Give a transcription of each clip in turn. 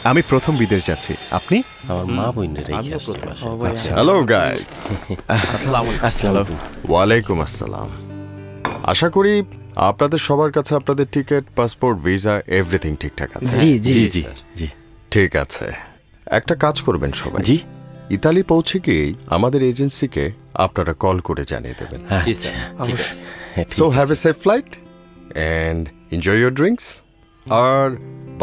আমি প্রথম বিদেশ যাচ্ছি। আপনি? আমার মা বোনের রেখে আসছি। Hello guys. আসসালামু ওয়ালাইকুম আসসালাম। আশা করি আপনাদের সবার কাছে আপনাদের টিকিট, পাসপোর্ট, ভিসা এভরিথিং ঠিকঠাক আছে। জি জি জি জি ঠিক আছে, একটা কাজ করবেন সবাই। জি ইতালি পৌঁছে গিয়েই আমাদের এজেন্সিকে আপনারা কল করে জানিয়ে দেবেন। জি sir. So have a safe flight and enjoy your drinks. আর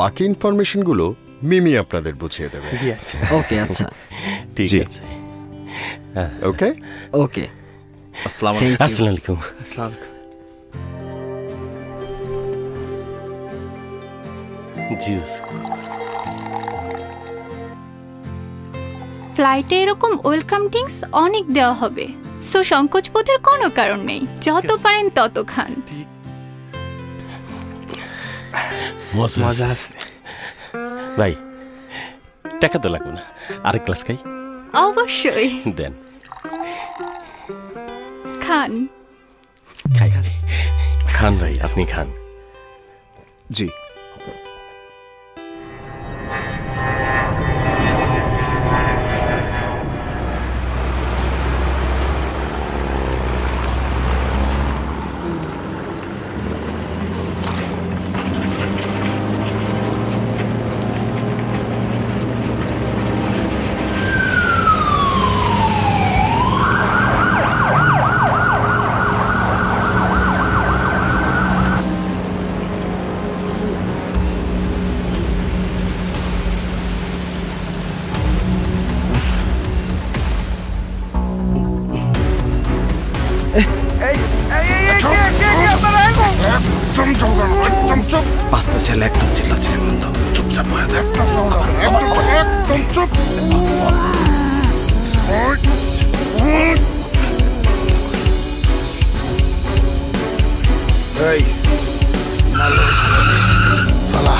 বাকি ইনফরমেশনগুলো মিমি আপনাদের বুঝিয়ে দেবে। জি আচ্ছা। ওকে আচ্ছা ঠিক আছে। ওকে ওকে আসসালামু আসসালামু আলাইকুম। আলাইকুম। জিউস ফ্লাইটে এরকম ওয়েলকাম ড্রিঙ্কস অনেক দেওয়া হবে, সো সংকোচবোধের কোনো কারণ নেই। যত পারেন তত খান। মজা আছে ভাই, টাকা তো লাগবে না, আরেক গ্লাস খাই। অবশ্যই দেন খান। খাই খান ভাই, আপনি খান। জি। পাঁচটা ছেলে একদম চিল্লাচিল্লি বন্ধ, চুপচাপ হয়ে থাক। একদম চুপ। এই ফালা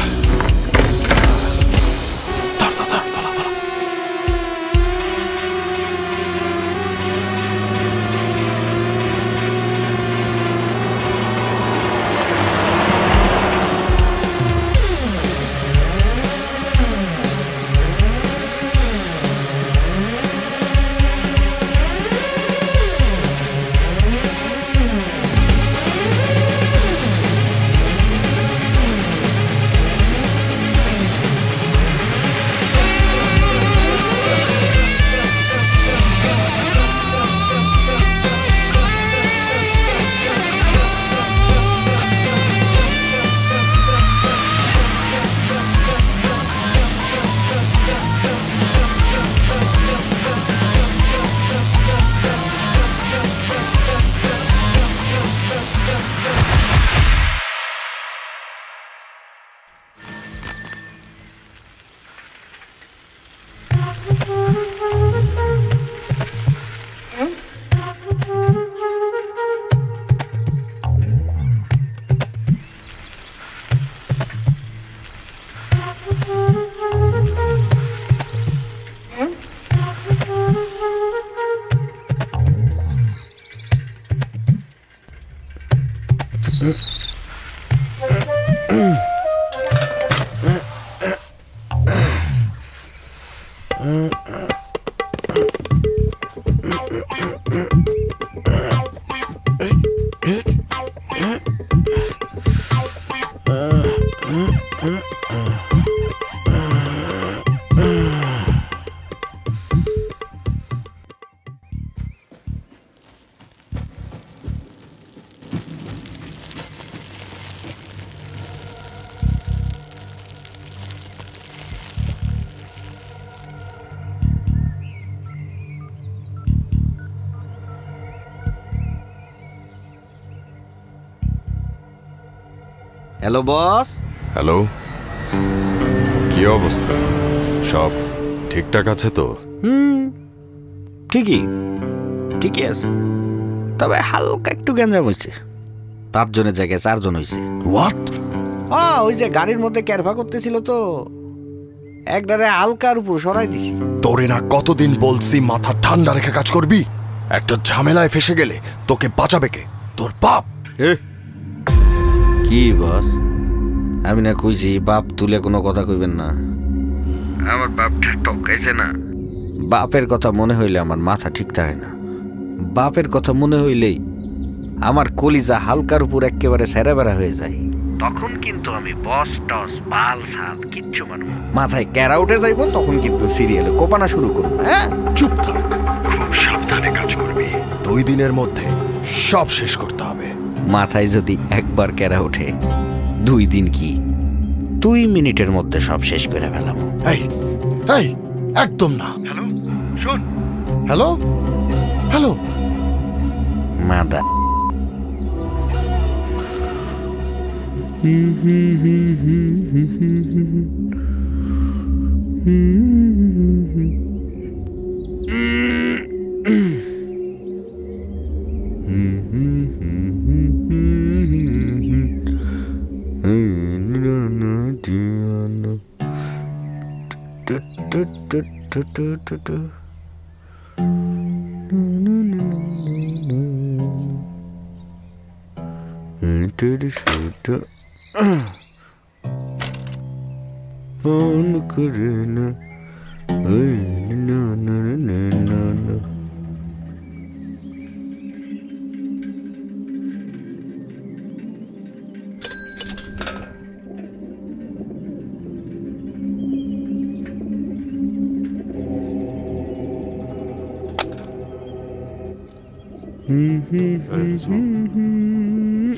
হ্যালো বস। হ্যালো, কি অবস্থা? সব ঠিকঠাক আছে তো? ঠিকই আছে, তবে হালকা একটু গ্যাঞ্জাম হয়েছে। 5 জনের জায়গায় 4 জন হয়েছে। হোয়াট? ওই যে গাড়ির মধ্যে ক্যারভা করতেছিল তো, একবারে হালকার উপর সরাই দিছি। তোরে না কতদিন বলছি মাথা ঠান্ডা রেখে কাজ করবি? একটা ঝামেলায় ফেসে গেলে তোকে বাঁচাবে কে? তোর বাপ। কি বস, আমি না কইছি বাপ তুলে কোনো কথা কইবেন না। আমার বাপটা টকাইছে না। বাপের কথা মনে হইলে আমার মাথা ঠিক থাকে না। বাপের কথা মনে হইলেই আমার কলিজা হালকার উপর একেবারে সেরা বেড়া হয়ে যায়। তখন কিন্তু আমি বস টস বাল সাল কিচ্ছু মানুষ মাথায় ক্যারা উঠে যাইব, তখন কিন্তু সিরিয়ালে কোপানা শুরু করব। হ্যাঁ, চুপ থাক, খুব সাবধানে কাজ করবি। 2 দিনের মধ্যে সব শেষ করতে হবে। মাথায় যদি একবার ক্যারা ওঠে, 2 দিন কি 2 মিনিটের মধ্যে সব শেষ করে ফেলাম। এই এই একদম না। হ্যালো শোন, হ্যালো হ্যালো মাদা ফোন করে না।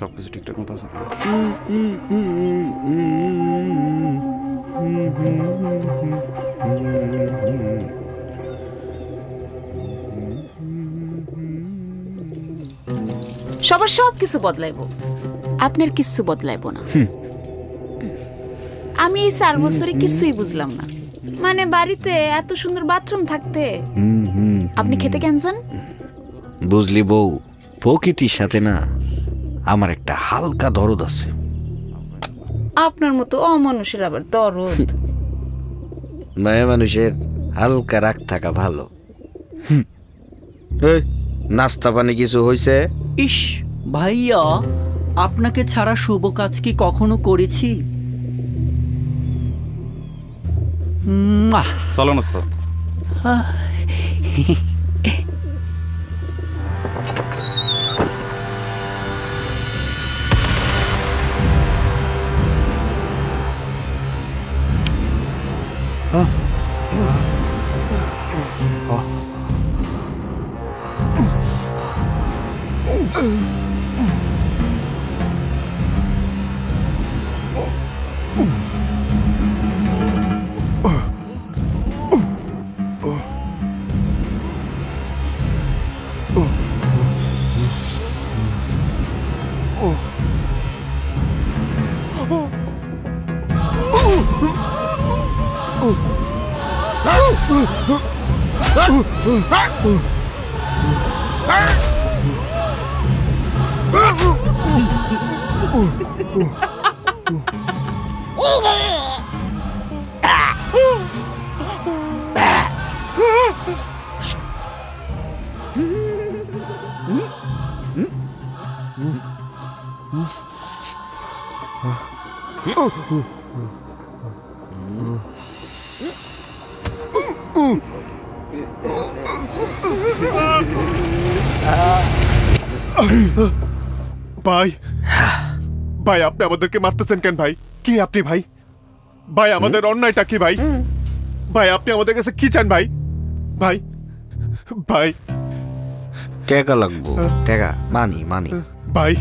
সবকিছু ঠিকঠাক মতো আছে তো? সবার সব কিছু বদলাইব, আপনার কিচ্ছু বদলাইব না। আমি এই 4 বছরে কিছুই বুঝলাম না। মানে বাড়িতে এত সুন্দর বাথরুম থাকতে আপনি খেতে কেন যান? বুঝলি বউ, প্রকৃতির সাথে না আমার একটা হালকা দরদ আছে। আপনার মতো অমানুষের আবার দরদ? মায়া মানুষের হালকা রাগ থাকা ভালো। এই, নাস্তা পানি কিছু হয়েছে? ইস ভাইয়া, আপনাকে ছাড়া শুভ কাজ কি কখনো করেছি? চলো নাস্তা। ভাই ভাই, আপনি আমাদেরকে মারতেছেন কেন ভাই? কি আপনি ভাই? ভাই আমাদের অন্যায়টা কি ভাই? ভাই আপনি আমাদের কাছে কি চান ভাই? ভাই ভাই টাকা লাগবো, টাকা মানি মানি। ভাই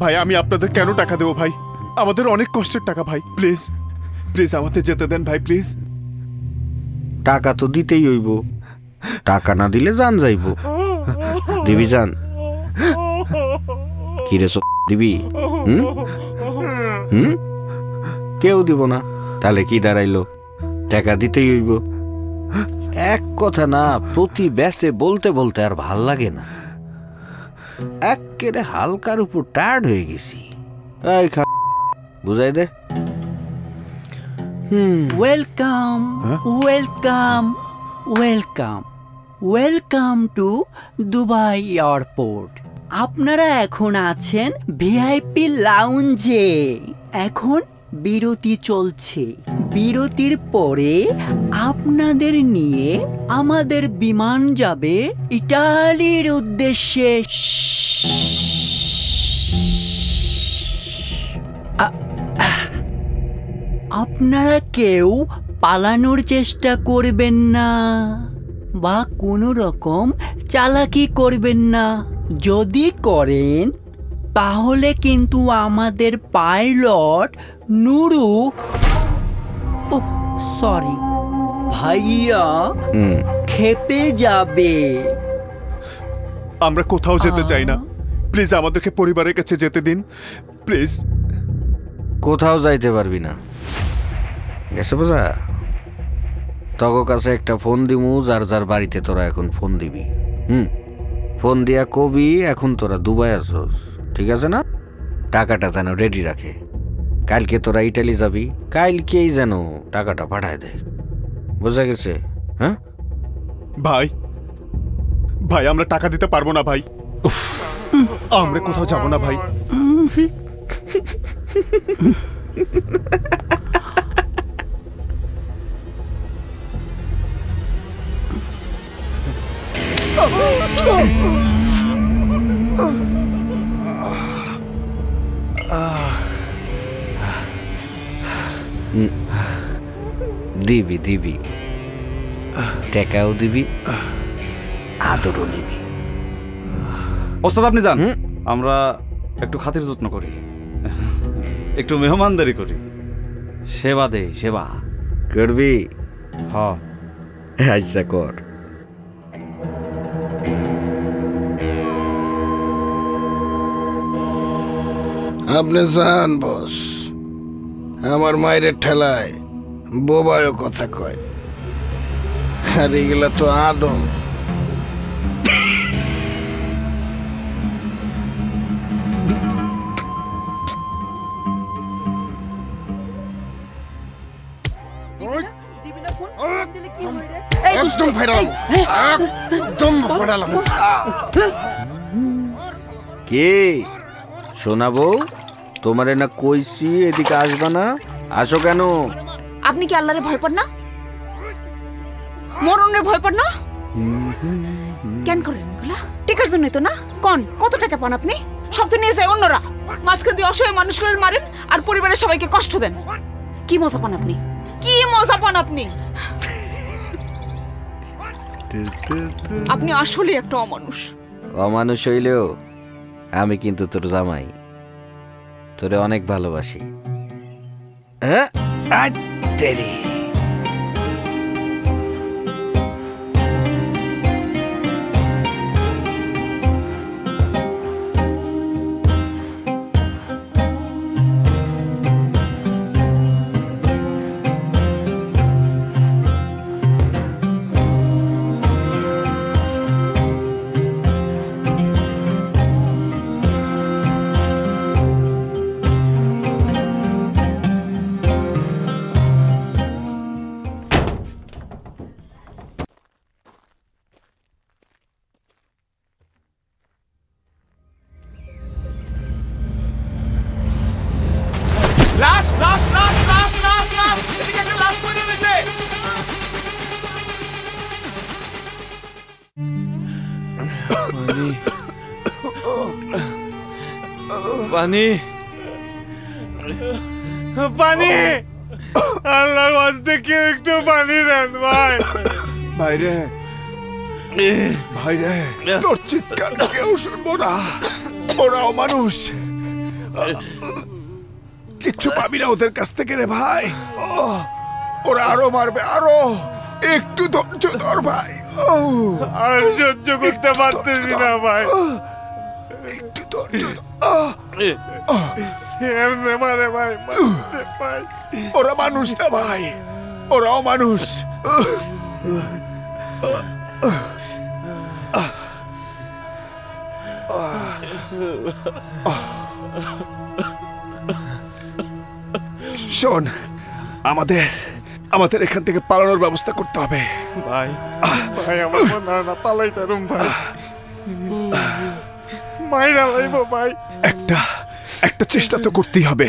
ভাই আমি আপনাদের কেন টাকা দেবো ভাই? আমাদের অনেক কষ্টের টাকা ভাই, প্লিজ প্লিজ আমাদের যেতে দেন ভাই, প্লিজ। টাকা তো দিতেই হইব, টাকা না দিলে জান যাইব। দিবি জান? কিরে দিবি? কেউ দিব না, তাহলে কি দাঁড়াইলো? টাকা দিতেই হইব। এক কথা না, প্রতি ব্যাসে বলতে বলতে আর ভাল লাগে না, একেবারে হালকার উপর টায়ার্ড হয়ে গেছি। এই বুঝাই দে। Welcome welcome welcome welcome to Dubai airport. আপনারা এখন আছেন ভিআইপি লাউঞ্জে। এখন বিরতি চলছে। বিরতির পরে আপনাদের নিয়ে আমাদের বিমান যাবে ইটালির উদ্দেশ্যে। আপনারা কেউ পালানোর চেষ্টা করবেন না বা কোনো রকম চালাকি করবেন না। যদি করেন তাহলে কিন্তু আমাদের পাইলট নুরু, সরি ভাইয়া, খেপে যাবে। আমরা কোথাও যেতে চাই না, প্লিজ আমাদেরকে পরিবারের কাছে যেতে দিন প্লিজ। কোথাও যাইতে পারবি না, গেছে বোঝা। তগো কাছে একটা ফোন দিমু, যার যার বাড়িতে তোরা এখন ফোন দিবি। ফোন দিয়া কবি এখন তোরা দুবাই আসস, ঠিক আছে না? টাকাটা যেন রেডি রাখে, কালকে তোরা ইটালি যাবি, কালকেই যেন টাকাটা পাঠায় দেয়, বোঝা গেছে? হ্যাঁ ভাই, ভাই আমরা টাকা দিতে পারবো না ভাই, আমরা কোথাও যাব না ভাই। দিবি দিবি, টাকাও দিবি, আদরও নিবি। ওস্তাদ আপনি যান, আমরা একটু খাতির যত্ন করি, একটু মেহমানদারি করি, সেবা দেই, সেবা করবি। হ্যাঁ আচ্ছা কর। আপনি যান বস, আমার মায়ের ঠেলায় বোবায়ও কথা কয়, আর এগুলা তো আদম। একদম ফাইরালাম, একদম ফাইরালাম। কে শোনাবো? তোমারে না কইছি এদিকে আসবা না, আসো কেন? আপনি কি আল্লাহরে ভয় পান না? মরণের ভয় পান না? কেন করেন এগুলা? টিকার জন্যই তো না? কোন কত টাকা পান আপনি? সব তো নিয়ে যায় অন্যরা, মাঝখান দিয়ে অসহায় মানুষকে মারেন আর পরিবারের সবাইকে কষ্ট দেন। কি মজা পান আপনি? কি মজা পান আপনি? আপনি আসলে একটা অমানুষ। অমানুষ হইলেও আমি কিন্তু তোর জামাই, তোরে অনেক ভালোবাসি। হ্যাঁ তেরি পানি, পানি, আল্লাহর ওয়াস্তে কেউ একটু পানি দেন ভাই। ভাইরে, ভাইরে, তোর চিৎকার কেউ শুনবো না, ওরাও মানুষ, কিচ্ছু পাবি না ওদের কাছ থেকে রে ভাই। ওরা আরো মারবে, আরো একটু ধৈর্য ধর ভাই। আর সহ্য করতে পারতেছি না ভাই, একটু ধৈর্য ধর। মারে ভাই, ভাই ওরা মানুষ না ভাই, ওরাও মানুষ। শোন, আমাদের এখান থেকে পালানোর ব্যবস্থা করতে হবে ভাই। ভাই আমার না পালাই তারুম ভাই, মাইরা লাইব ভাই। একটা চেষ্টা তো করতেই হবে।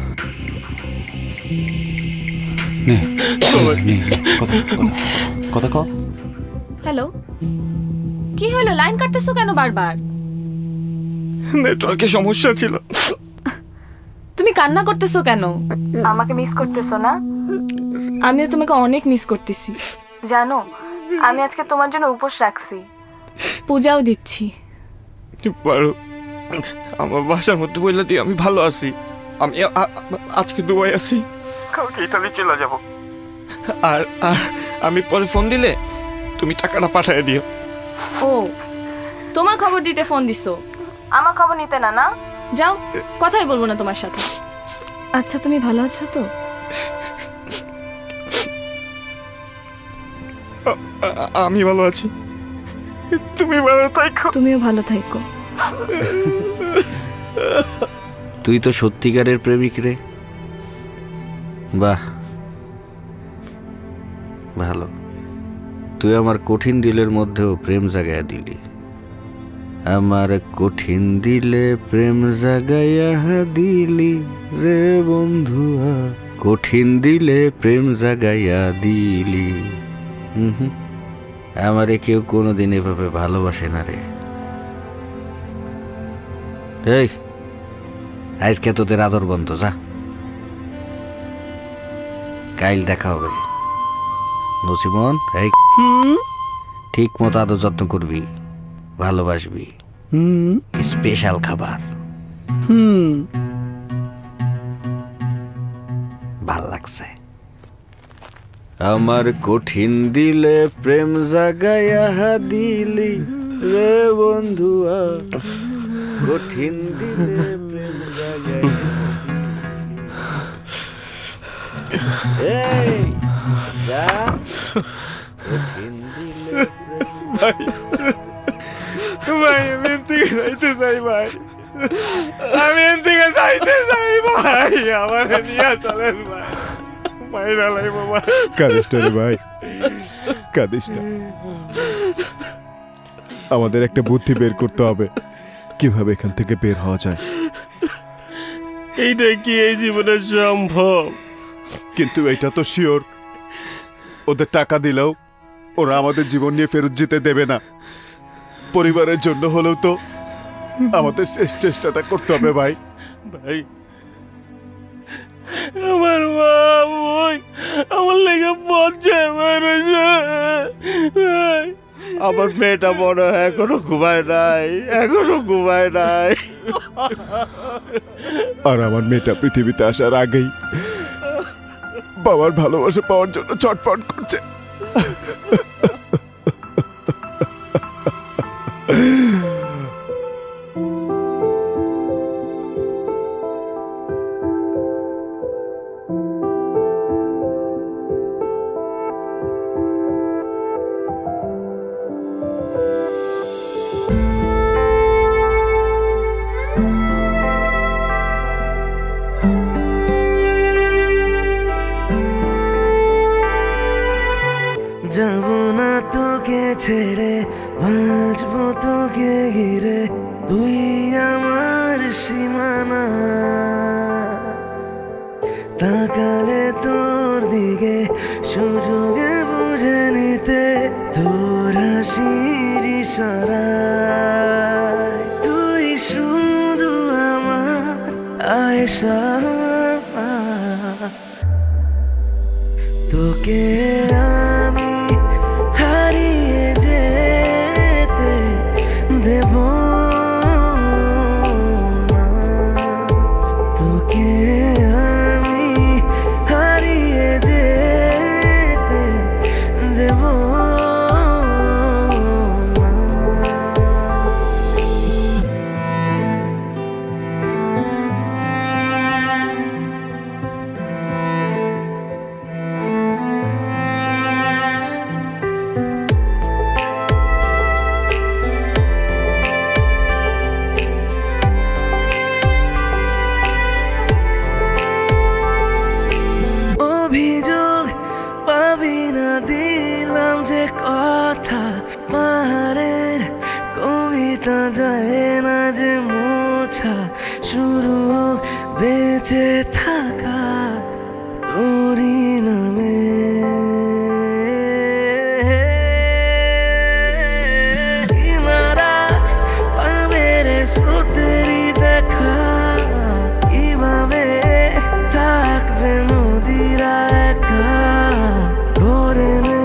কথা ক। হ্যালো, কি হলো? লাইন কাটতেছো কেন বারবার? নেটওয়ার্কে সমস্যা ছিল। তুমি কান্না করতেছো কেন? আমাকে মিস করতেছো না? আমিও তোমাকে অনেক মিস করতেছি। জানো, আমি আজকে তোমার জন্য উপোস রাখছি, পূজাও দিচ্ছি। পারো, আমার বাসার মধ্যে বললে তুই আমি ভালো আছি। আমি আজকে দুবাই আছি, কালকে ইতালি চলে যাব। আর আমি পরে ফোন দিলে তুমি টাকাটা পাঠিয়ে দিও। ও, তোমার খবর দিতে ফোন দিছো, আমার খবর নিতে না? না যাও, কথাই বলবো না তোমার সাথে। আচ্ছা, তুমি ভালো আছো তো? আমি ভালো আছি, তুমি ভালো থাকো। তুমিও ভালো থাকো। তুই তো সত্যিকারের প্রেমিক রে। বাহ, ভালো। তুই আমার কঠিন দিলের মধ্যেও প্রেম জাগাইয়া দিলি। আমার কঠিন দিলে প্রেম জাগাইয়া দিলি রে বন্ধুয়া, কঠিন দিলে প্রেম জাগাইয়া দিলি। আমারে কেউ কোনোদিন এভাবে ভালোবাসে না রে। এই, আজকে তোদের আদর বন্ধ, যা। কাইল দেখা হবে। নসিমন, এই ঠিক মতো আদর যত্ন করবি, ভালোবাসবি। স্পেশাল খাবার। ভাল লাগছে। আমার কঠিন দিলে প্রেম জাগাইয়া দিলি রে বন্ধুয়া, কঠিন দিলে প্রেম জাগাইয়া। এই যা, কঠিন দিলে ভাই, ভাই আমি থেকে যাইতে চাই ভাই, আমি থেকে যাইতে চাই ভাই, আমার নিয়ে চলেন ভাই। মাইরা লাইব ভাই। কাঁদিস না রে ভাই, কাঁদিস না। আমাদের একটা বুদ্ধি বের করতে হবে, কিভাবে এখান থেকে বের হওয়া যায়। এইটা কি এই জীবনে সম্ভব? কিন্তু এটা তো শিওর, ওদের টাকা দিলেও ওরা আমাদের জীবন নিয়ে ফেরত যেতে দেবে না। পরিবারের জন্য হলেও তো আমাদের শেষ চেষ্টাটা করতে হবে ভাই। ভাই, আমার মা বোন আমার লেগে পচে বেরোছে। আমার মেয়েটা বড় এখনো ঘুমায় নাই, এখনো ঘুমায় নাই। আর আমার মেয়েটা পৃথিবীতে আসার আগেই বাবার ভালোবাসা পাওয়ার জন্য ছটফট করছে। যাব না তোকে ছেড়ে, বাঁচবো তোকে ঘিরে, তুই আমার সীমানা। তাকালে তোর দিকে সুযোগে বুঝে নিতে, তোর হাসির ইশারায় তুই শুধু আমার আয়েশা। তোকে আমি হারিয়ে যেতে দেব না, তোকে আমি হারিয়ে যেতে দেব না। অভিযোগ পাবি না, দিলাম যে কথা, পাহাড়ের কবিতা যায় না যে মোছা। শুরু হোক বেঁচে থাকা তোরই নামে। স্রোতেরই দেখা কিভাবে থাকবে নদীরা একা করে নে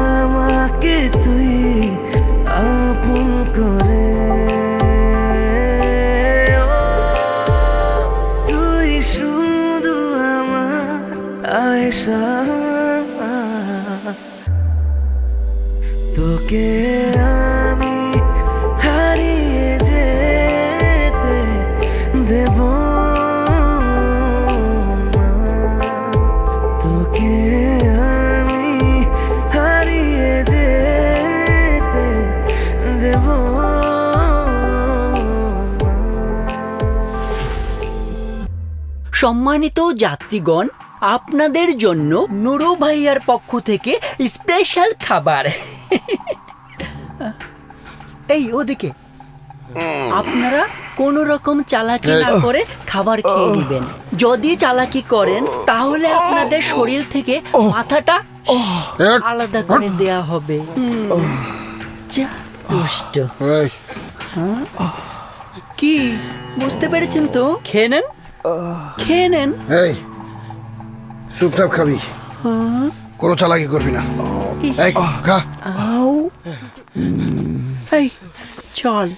আমাকে তুই আপন করে তুই শুধু আমার আয়েশা তোকে আমি হারিয়ে যেতে দেব না তোকে আমি হারিয়ে যেতে দেব সম্মানিত যাত্রীগণ, আপনাদের জন্য নুরু ভাইয়ার পক্ষ থেকে স্পেশাল খাবার। এই ওদিকে আপনারা কোন রকম চালাকি না করে খাবার খেয়ে নেবেন। যদি চালাকি করেন তাহলে আপনাদের শরীর থেকে মাথাটা আলাদা করে দেয়া হবে। যা দুষ্ট। কি বুঝতে পেরেছেন তো? খেয়ে নেন, খেয়ে নেন। এই চুপচাপ খাবি, কোনো চালাকি করবি না। এই খা। এই চল।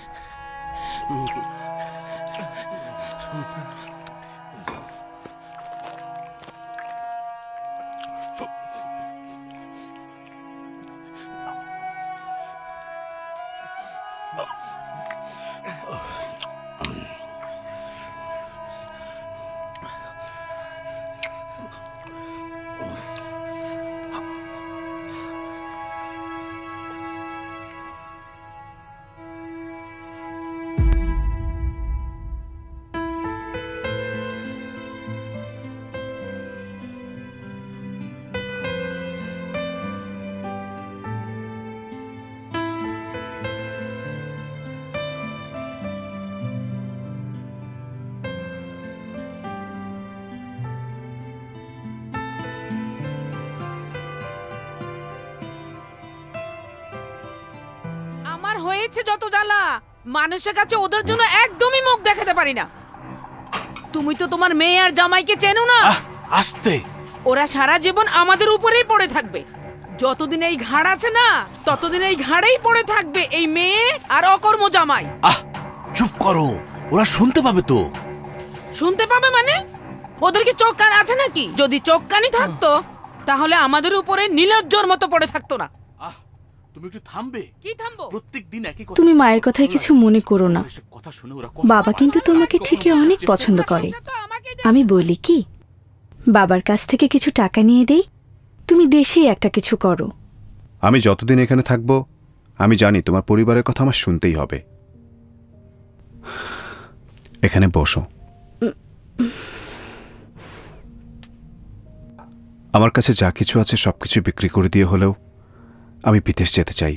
হয়েছে যত জ্বালা, মানুষের কাছে ওদের জন্য একদমই মুখ দেখাতে পারি না। তুমি তো তোমার মেয়ে আর জামাইকে চেনো না। আস্তে। ওরা সারা জীবন আমাদের উপরেই পড়ে থাকবে। যতদিন এই ঘাড় আছে না, ততদিন এই ঘাড়েই পড়ে থাকবে এই মেয়ে আর অকর্ম জামাই। চুপ করো, ওরা শুনতে পাবে তো। শুনতে পাবে মানে? ওদের কি চোখ কান আছে নাকি? যদি চোখ কানই থাকতো তাহলে আমাদের উপরে নির্লজ্জর মতো পড়ে থাকতো না। তুমি একটু থামবে? কি থামবো? প্রত্যেকদিন একই কথা। তুমি মায়ের কথায় কিছু মনে করো না। বাবা কিন্তু তোমাকে ঠিকই অনেক পছন্দ করে। আমি বলি কি, বাবার কাছ থেকে কিছু টাকা নিয়ে দেই, তুমি দেশেই একটা কিছু করো। আমি যতদিন এখানে থাকবো আমি জানি তোমার পরিবারের কথা আমার শুনতেই হবে। এখানে বসো। আমার কাছে যা কিছু আছে সবকিছু বিক্রি করে দিয়ে হলেও আমি বিদেশ যেতে চাই।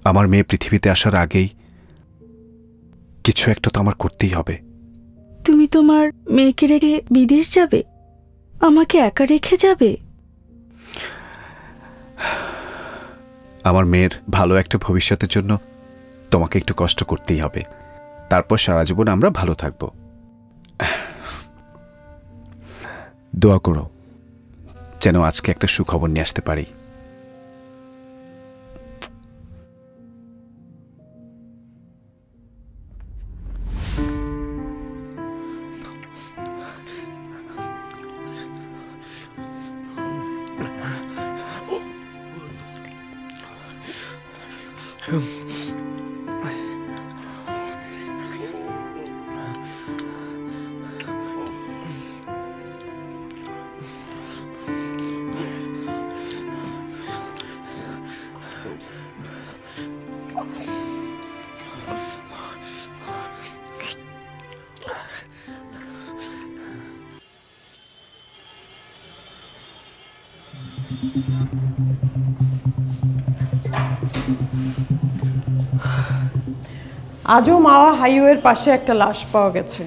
আমার মেয়ে পৃথিবীতে আসার আগেই কিছু একটা তো আমার করতেই হবে। তুমি তোমার মেয়েকে রেখে বিদেশ যাবে? আমাকে একা রেখে যাবে? আমার মেয়ের ভালো একটা ভবিষ্যতের জন্য তোমাকে একটু কষ্ট করতেই হবে, তারপর সারা জীবন আমরা ভালো থাকব। দোয়া করো যেন আজকে একটা সুখবর নিয়ে আসতে পারি। আজও মাওয়া হাইওয়ের পাশে একটা লাশ পাওয়া গেছে।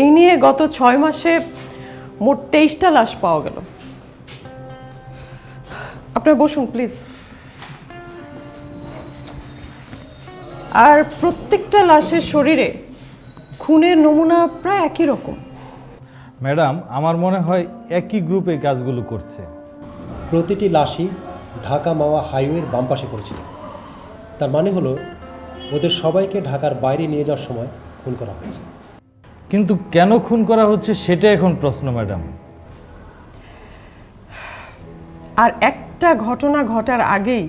এই নিয়ে গত 6 মাসে মোট 23টা লাশ পাওয়া গেল। আপনারা বসুন প্লিজ। আর প্রত্যেকটা লাশের শরীরে খুনের নমুনা প্রায় একই রকম। ম্যাডাম, আমার মনে হয় একই গ্রুপ এই কাজগুলো করছে। প্রতিটি লাশই ঢাকা মাওয়া হাইওয়ের বাম পাশে পড়েছিল। তার মানে হলো ওদের সবাইকে ঢাকার বাইরে নিয়ে যাওয়ার সময় খুন করা হয়েছে। কিন্তু কেন খুন করা হচ্ছে সেটা এখন প্রশ্ন ম্যাডাম। আর একটা ঘটনা ঘটার আগেই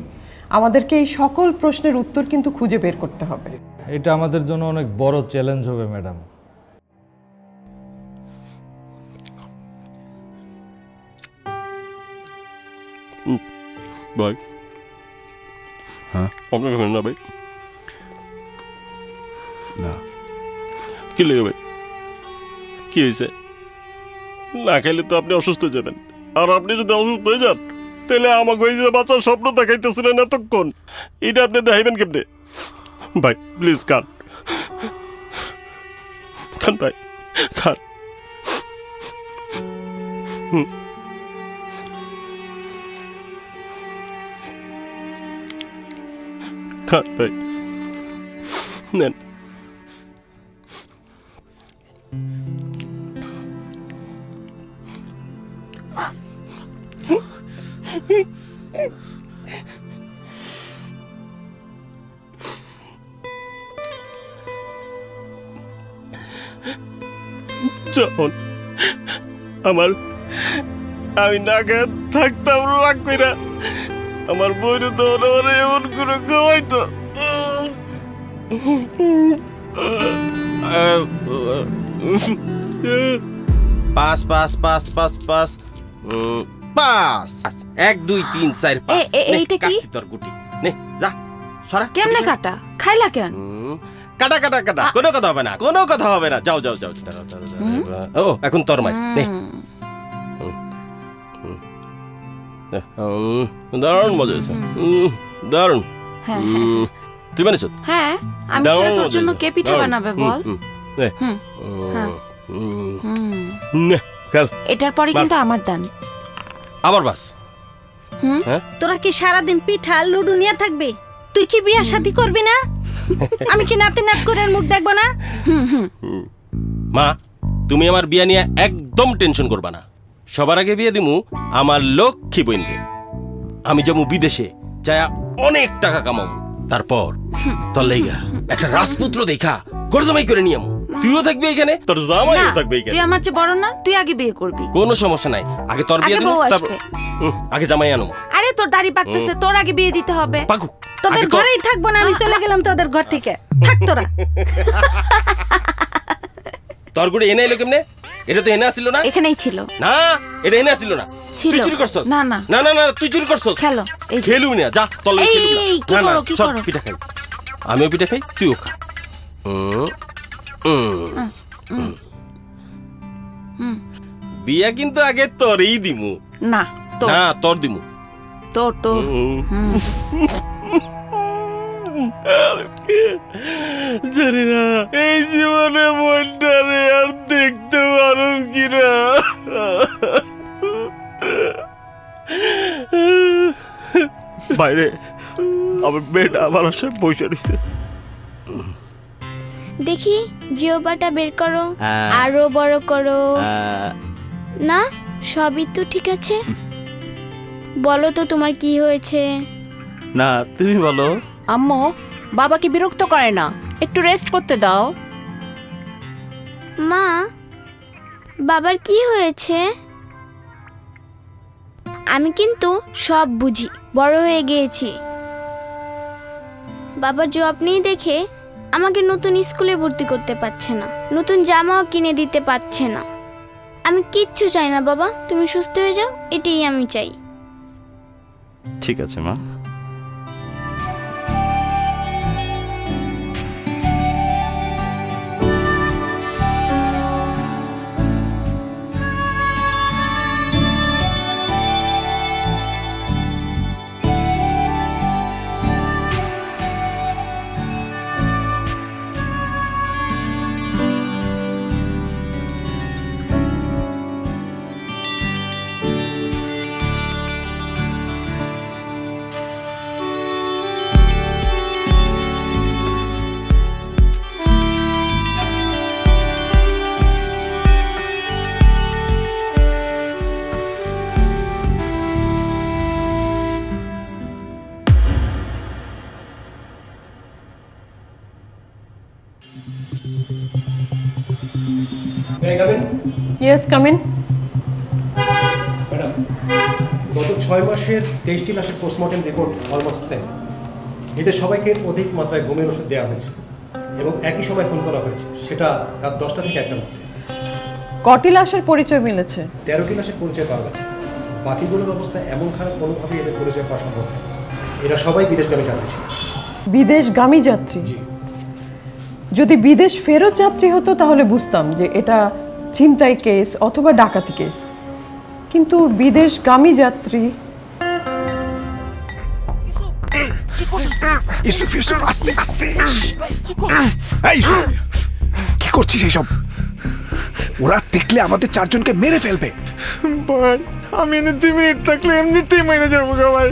আমাদেরকে এই সকল প্রশ্নের উত্তর কিন্তু খুঁজে বের করতে হবে। এটা আমাদের জন্য অনেক বড় চ্যালেঞ্জ হবে ম্যাডাম। ভাই, হ্যাঁ আপনার খাবেন না ভাই? না। কি লেগে ভাই? কি হয়েছে? না খাইলে তো আপনি অসুস্থ হয়ে যাবেন। আর আপনি যদি অসুস্থ হয়ে যান তাহলে আমাকে ওই যে বাচ্চার স্বপ্ন দেখাইতেছিলেন এতক্ষণ, এটা আপনি দেখাইবেন কেমনে? ভাই প্লিজ খান, খান ভাই, খান। খান ভাই, নেন। যখন আমি না খেয়ে থাকতাম রাগ কইরা, আমার বইরে তো আমার এমন করে খাওয়াইতো। পাঁচ পাঁচ পাঁচ পাঁচ পাঁচ পাঁচ 1 2 3 4 5। এইটা কি? তোর গুটি নে যা সরা। কেমনে কাটা? খাইলা কেন? কাটা কাটা কাটা, কোনো কথা হবে না, কোনো কথা হবে না। যাও যাও যাও। ও এখন তোর মাই নে। দারুণ মজা হয়েছে, দারুণ। তুই বানিয়েছ? হ্যাঁ, আমি ছাড়া তোর জন্য কে পিঠা বানাবে বল? এটার পরে কিন্তু আমার দান। আবার বাস। তোরা কি সারাদিন পিঠা লুডু নিয়ে থাকবি? তুই কি বিয়া শাদী করবি না? আমি কি নাতে নাত করে মুখ দেখবো না? মা, তুমি আমার বিয়া নিয়ে একদম টেনশন করবা না। সবার আগে বিয়ে দিমু আমার লক্ষ্মী বোন রে। আমি যাবো বিদেশে, যায়া অনেক টাকা কামাবো। তারপর তোর লাইগা একটা রাজপুত্র দেখা গরজমাই করে নিয়ে আমু। তুইও থাকবি এখানে, তোর জামাইও থাকবে এখানে। তুই আমার চেয়ে বড় না, তুই আগে বিয়ে করবি। কোনো সমস্যা নাই, আগে তোর বিয়ে দিমু, তারপর আগে জামাই আনো। আরে তোর দাড়ি পাকতেছে, তোর আগে বিয়ে দিতে হবে। পাকু। তোদের ঘরেই থাকবো না, আমি চলে গেলাম তোদের ঘর থেকে। থাক তোরা। তোর গুড়ে এনে এলো কেমনে? এটা তো এনে আসিল না? এখানেই ছিল। না, এটা এনে আসিল না। তুই চুরি করছস? না না না না না, তুই চুরি করছস। খেলো, এই খেলু না, যা তলে খেলু না। না না, কি সব করো? পিঠা খাই। আমিও পিঠা খাই, তুইও খা। বিয়া কিন্তু আগে তোরই দিমু। না তোর। না, তোর দিমু। তোর তোর। জানি না এই জীবনে মনটারে আর দেখতে পারুম কিনা। বাইরে আমার মেয়েটা আমার আশায় বসে রয়েছে। দেখি জিওবাটা বের করো, আরো বড় করো। না, সবই তো ঠিক আছে। বলো তো তোমার কি হয়েছে? না, তুমি বলো। আম্মু, বাবাকে বিরক্ত করে না, একটু রেস্ট করতে দাও। মা, বাবার কি হয়েছে? আমি কিন্তু সব বুঝি, বড় হয়ে গিয়েছি। বাবার জব নেই দেখে আমাকে নতুন স্কুলে ভর্তি করতে পারছে না, নতুন জামাও কিনে দিতে পারছে না। আমি কিচ্ছু চাই না বাবা, তুমি সুস্থ হয়ে যাও, এটাই আমি চাই। ঠিক আছে মা। Yes come in. ম্যাডাম, গত 6 মাসের 23টি লাশের পোস্টমর্টেম রিপোর্ট অলমোস্ট সেম। এদের সবাইকে অধিক মাত্রায় ঘুমের ওষুধ দেওয়া হয়েছে এবং একই সময় খুন করা হয়েছে, সেটা রাত 10টা থেকে 1টার মধ্যে। কটি লাশের পরিচয় মিলেছে? 13টি লাশের পরিচয় পাওয়া গেছে। বাকিগুলোর অবস্থা এমন খারাপ, কোনোভাবেই এদের পরিচয় পাওয়া সম্ভব নয়। এরা সবাই বিদেশগামী যাত্রী ছিল। বিদেশগামী যাত্রী? যদি বিদেশ ফেরত যাত্রী হতো তাহলে বুঝতাম যে এটা ছিনতাই কেস অথবা ডাকাতি কেস, কিন্তু বিদেশগামী যাত্রী। ইউসুফ ইউসুফ আস্তে আস্তে। এই ইউসুফ, কি করছিস এইসব? ওরা দেখলে আমাদের 4 জনকে মেরে ফেলবে। ভাই আমি এনে 2 মিনিট থাকলে এমনিতেই মেরে যাবো গো ভাই।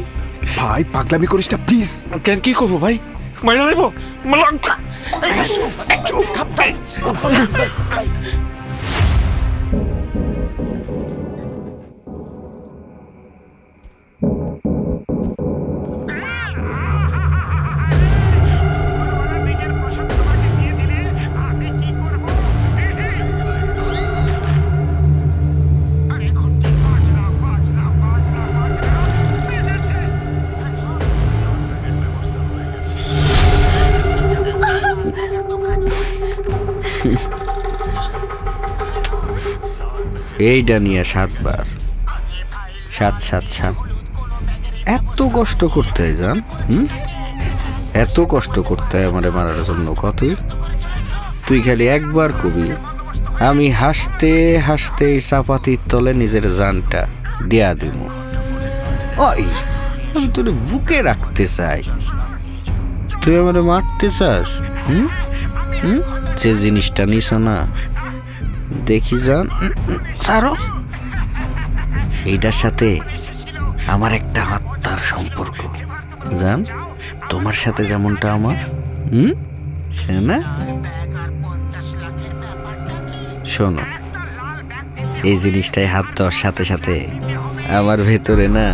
ভাই পাগলামি করিস না প্লিজ। কেন কি করবো ভাই? মাইরা লাগবো? ইউসুফ চুপ থাক। এইটা নিয়ে 7 বার 7 7 7 এত কষ্ট করতে হয় জান? এত কষ্ট করতে হয় আমারে মারার জন্য? কতই তুই খালি একবার কবি, আমি হাসতে হাসতে চাপাতির তলে নিজের জানটা দিয়া দিব। ওই আমি তোর বুকে রাখতে চাই, তুই আমারে মারতে চাস? যে জিনিসটা নিস না দেখি যান সারো, এইটার সাথে আমার একটা আত্মার সম্পর্ক জান, তোমার সাথে যেমনটা আমার। শোনা শোনো, এই জিনিসটাই হাত দেওয়ার সাথে সাথে আমার ভেতরে না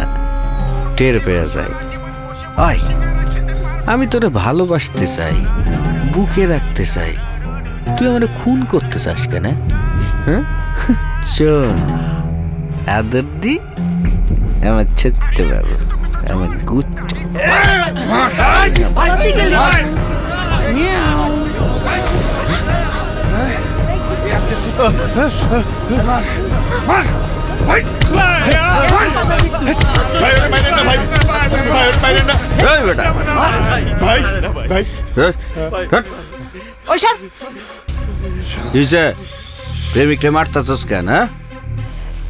টের পেয়ে যায়। ওই আমি তোরে ভালোবাসতে চাই, বুকে রাখতে চাই, তুই আমার খুন করতে চাস কেন? হ্যাঁ চল আদর দি আমার ছোট্ট বাবু, আমার গুট। প্রেমিকরে মারতাছস কেন?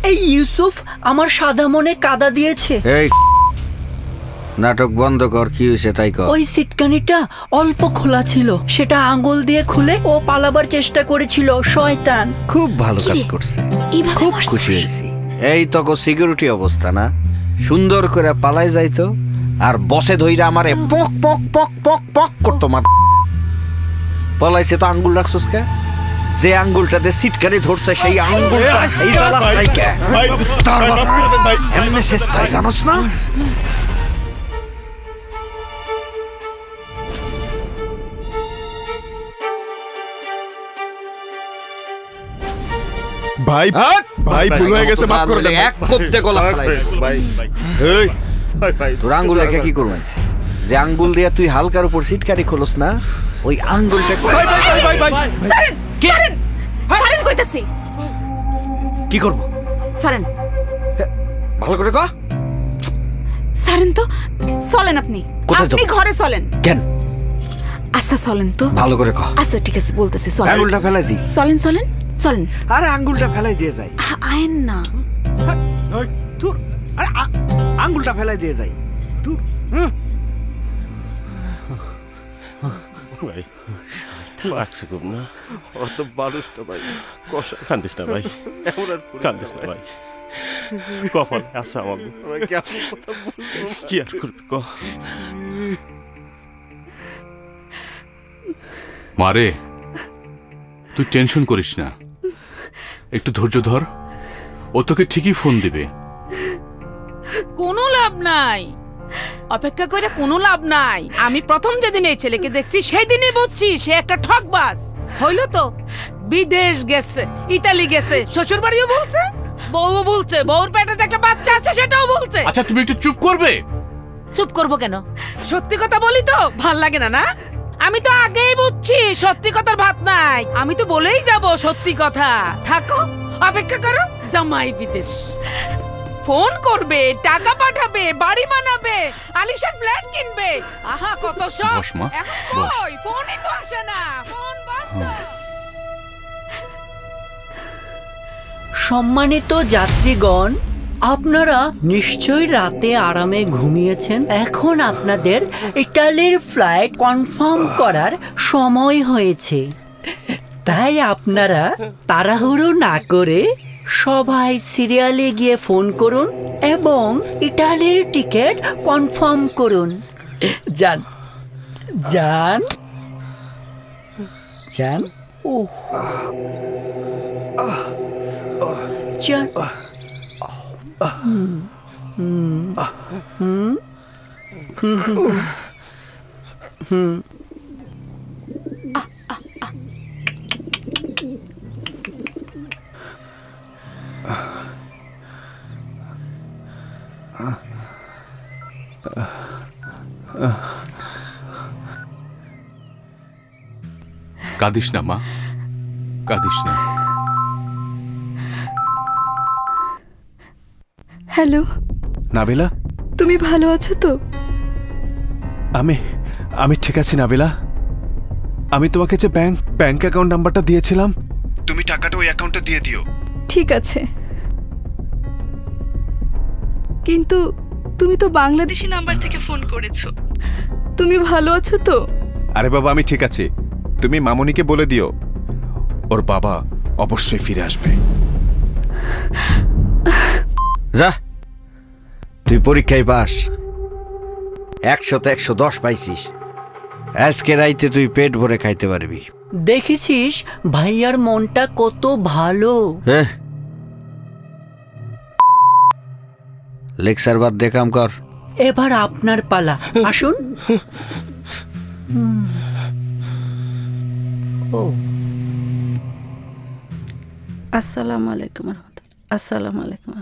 এই ইউসুফ আমার সাদা মনে কাদা দিয়েছে। এই নাটক বন্ধ কর, কি হয়েছে তাই কর। ওই সিটকানিটা অল্প খোলা ছিল, সেটা আঙ্গুল দিয়ে খুলে ও পালাবার চেষ্টা করেছিল। শয়তান। খুব ভালো কাজ করছে, খুব খুশি হয়েছি। এই তক সিকিউরিটি অবস্থা না, সুন্দর করে পালাই যাইতো আর বসে ধইরা আমারে পক পক পক পক পক করতো। মার পলাইছে তো আঙ্গুল রাখছস কে? যে আঙ্গুলটাতে সিটকানি ধরছে সেই আঙ্গুলটা এই সালা ভাই কে? ভাই এমনি শেষ তাই জানোস না? ভাই ভাই ভুল হয়ে গেছে, মাফ করে দেন। এক কোপতে গলা ফেলাই ভাই। এই ভাই তোর আঙ্গুল রেখে কি করবেন? যে আঙ্গুল দিয়ে তুই হালকার উপর সিটকানি খোলস না, ওই আঙ্গুলটা ভাই ভাই ভাই ভাই ভাই সারেন সারেন সারেন কইতাছি। কি করব? সারেন ভালো করে কর। সারেন তো চলেন, আপনি আপনি ঘরে চলেন। কেন? আচ্ছা চলেন তো, ভালো করে কর। আচ্ছা ঠিক আছে বলতেছি, চলেন। আঙ্গুলটা ফেলাই দি। চলেন চলেন চলেন। আরে আঙ্গুলটা ফেলাই দিয়ে যাই। আয়েন না তোর, আরে আঙ্গুলটা ফেলাই দিয়ে যাই তুই। ভাই লাগছে খুব না? অত মানুষটা ভাই কষা। কান্দিস না ভাই, এমন আর কান্দিস না ভাই। কপাল আচ্ছা আমার কি আর করবি ক? মারে তুই টেনশন করিস না, একটু ধৈর্য ধর, ও তোকে ঠিকই ফোন দিবে। কোনো লাভ নাই, অপেক্ষা করে কোনো লাভ নাই। আমি প্রথম যেদিন এই ছেলেকে দেখছি সেই দিনই বুঝছি সে একটা ঠকবাজ। হইল তো, বিদেশ গেছে, ইতালি গেছে, শ্বশুর বাড়িও বলছে, বউও বলছে, বউর পেটে যে একটা বাচ্চা আছে সেটাও বলছে। আচ্ছা তুমি একটু চুপ করবে? চুপ করবো কেন? সত্যি কথা বলি তো ভাল লাগে না? না, আমি তো আগেই বুঝছি সত্যি কথার ভাত নাই। আমি তো বলেই যাব সত্যি কথা। থাকো, অপেক্ষা করো। জামাই বিদেশ, ফোন করবে, টাকা পাঠাবে, বাড়ি বানাবে, আলিশান ফ্ল্যাট কিনবে। আহা কত শখ। এখন কই ফোনই তো আসে না, ফোন বন্ধ। সম্মানিত যাত্রীগণ, আপনারা নিশ্চয়ই রাতে আরামে ঘুমিয়েছেন। এখন আপনাদের ইটালির ফ্লাইট কনফার্ম করার সময় হয়েছে। তাই আপনারা তাড়াহুড়ো না করে সবাই সিরিয়ালে গিয়ে ফোন করুন এবং ইটালির টিকিট কনফার্ম করুন। যান যান যান। ও যান। কাঁদিস না মা, কাঁদিস না। হ্যালো নাবিলা, তুমি ভালো আছো তো? আমি ঠিক আছি নাবিলা। আমি তোমাকে যে ব্যাংক অ্যাকাউন্ট নাম্বারটা দিয়েছিলাম, তুমি টাকাটা ওই অ্যাকাউন্টে দিয়ে দিও। ঠিক আছে, কিন্তু তুমি তো বাংলাদেশি নাম্বার থেকে ফোন করেছো। তুমি ভালো আছো তো? আরে বাবা, আমি ঠিক আছি। তুমি মামুনিকে বলে দিও ওর বাবা অবশ্যই ফিরে আসবে। যা, তুই পরীক্ষায় পাস, 100-তে 110 পাইছিস। আজকে রাইতে তুই পেট ভরে খাইতে পারবি। দেখেছিস ভাইয়ার মনটা কত ভালো। হ্যাঁ, লেকচার বাদ দে, কাম কর। এবার আপনার পালা, আসুন। আসসালামু আলাইকুম রহমতুল্লাহ। আসসালামু আলাইকুম।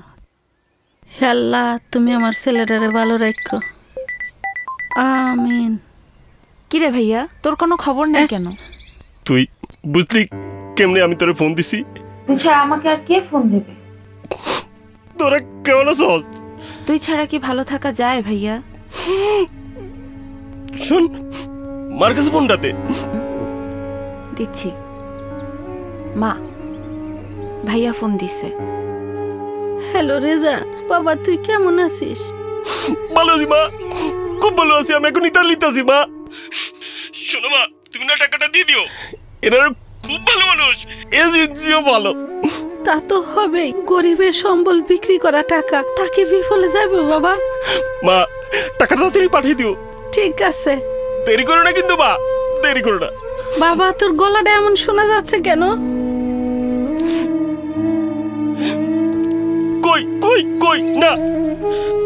হে আল্লাহ, তুমি আমার ছেলেটারে ভালো রাখো, আমিন। কিরে ভাইয়া, তোর কোনো খবর নেই কেন? তুই বুঝলি কেমনে আমি তোরে ফোন দিছি? তুই ছাড়া আমাকে আর কে ফোন দেবে? তোরা কেমন আছস? তুই ছাড়া কি ভালো থাকা যায় ভাইয়া? শুন, মার কাছে ফোনটাতে দিচ্ছি। মা, ভাইয়া ফোন দিছে। হ্যালো রেজা, বাবা তুই কেমন আছিস? ভালো আছি মা, খুব ভালো আছি। আমি এখন ইতালিতে আছি মা। শোনো মা, তুমি না টাকাটা দিয়ে দিও। এনারা খুব ভালো মানুষ, এজেন্সিও ভালো। তা তো হবেই, গরিবের সম্বল বিক্রি করা টাকা তাকে বিফলে যাবে বাবা। মা, টাকাটা তাড়াতাড়ি পাঠিয়ে দিও। ঠিক আছে, দেরি করো না কিন্তু মা, দেরি করো না। বাবা তোর গলাটা এমন শোনা যাচ্ছে কেন? কই কই কই না,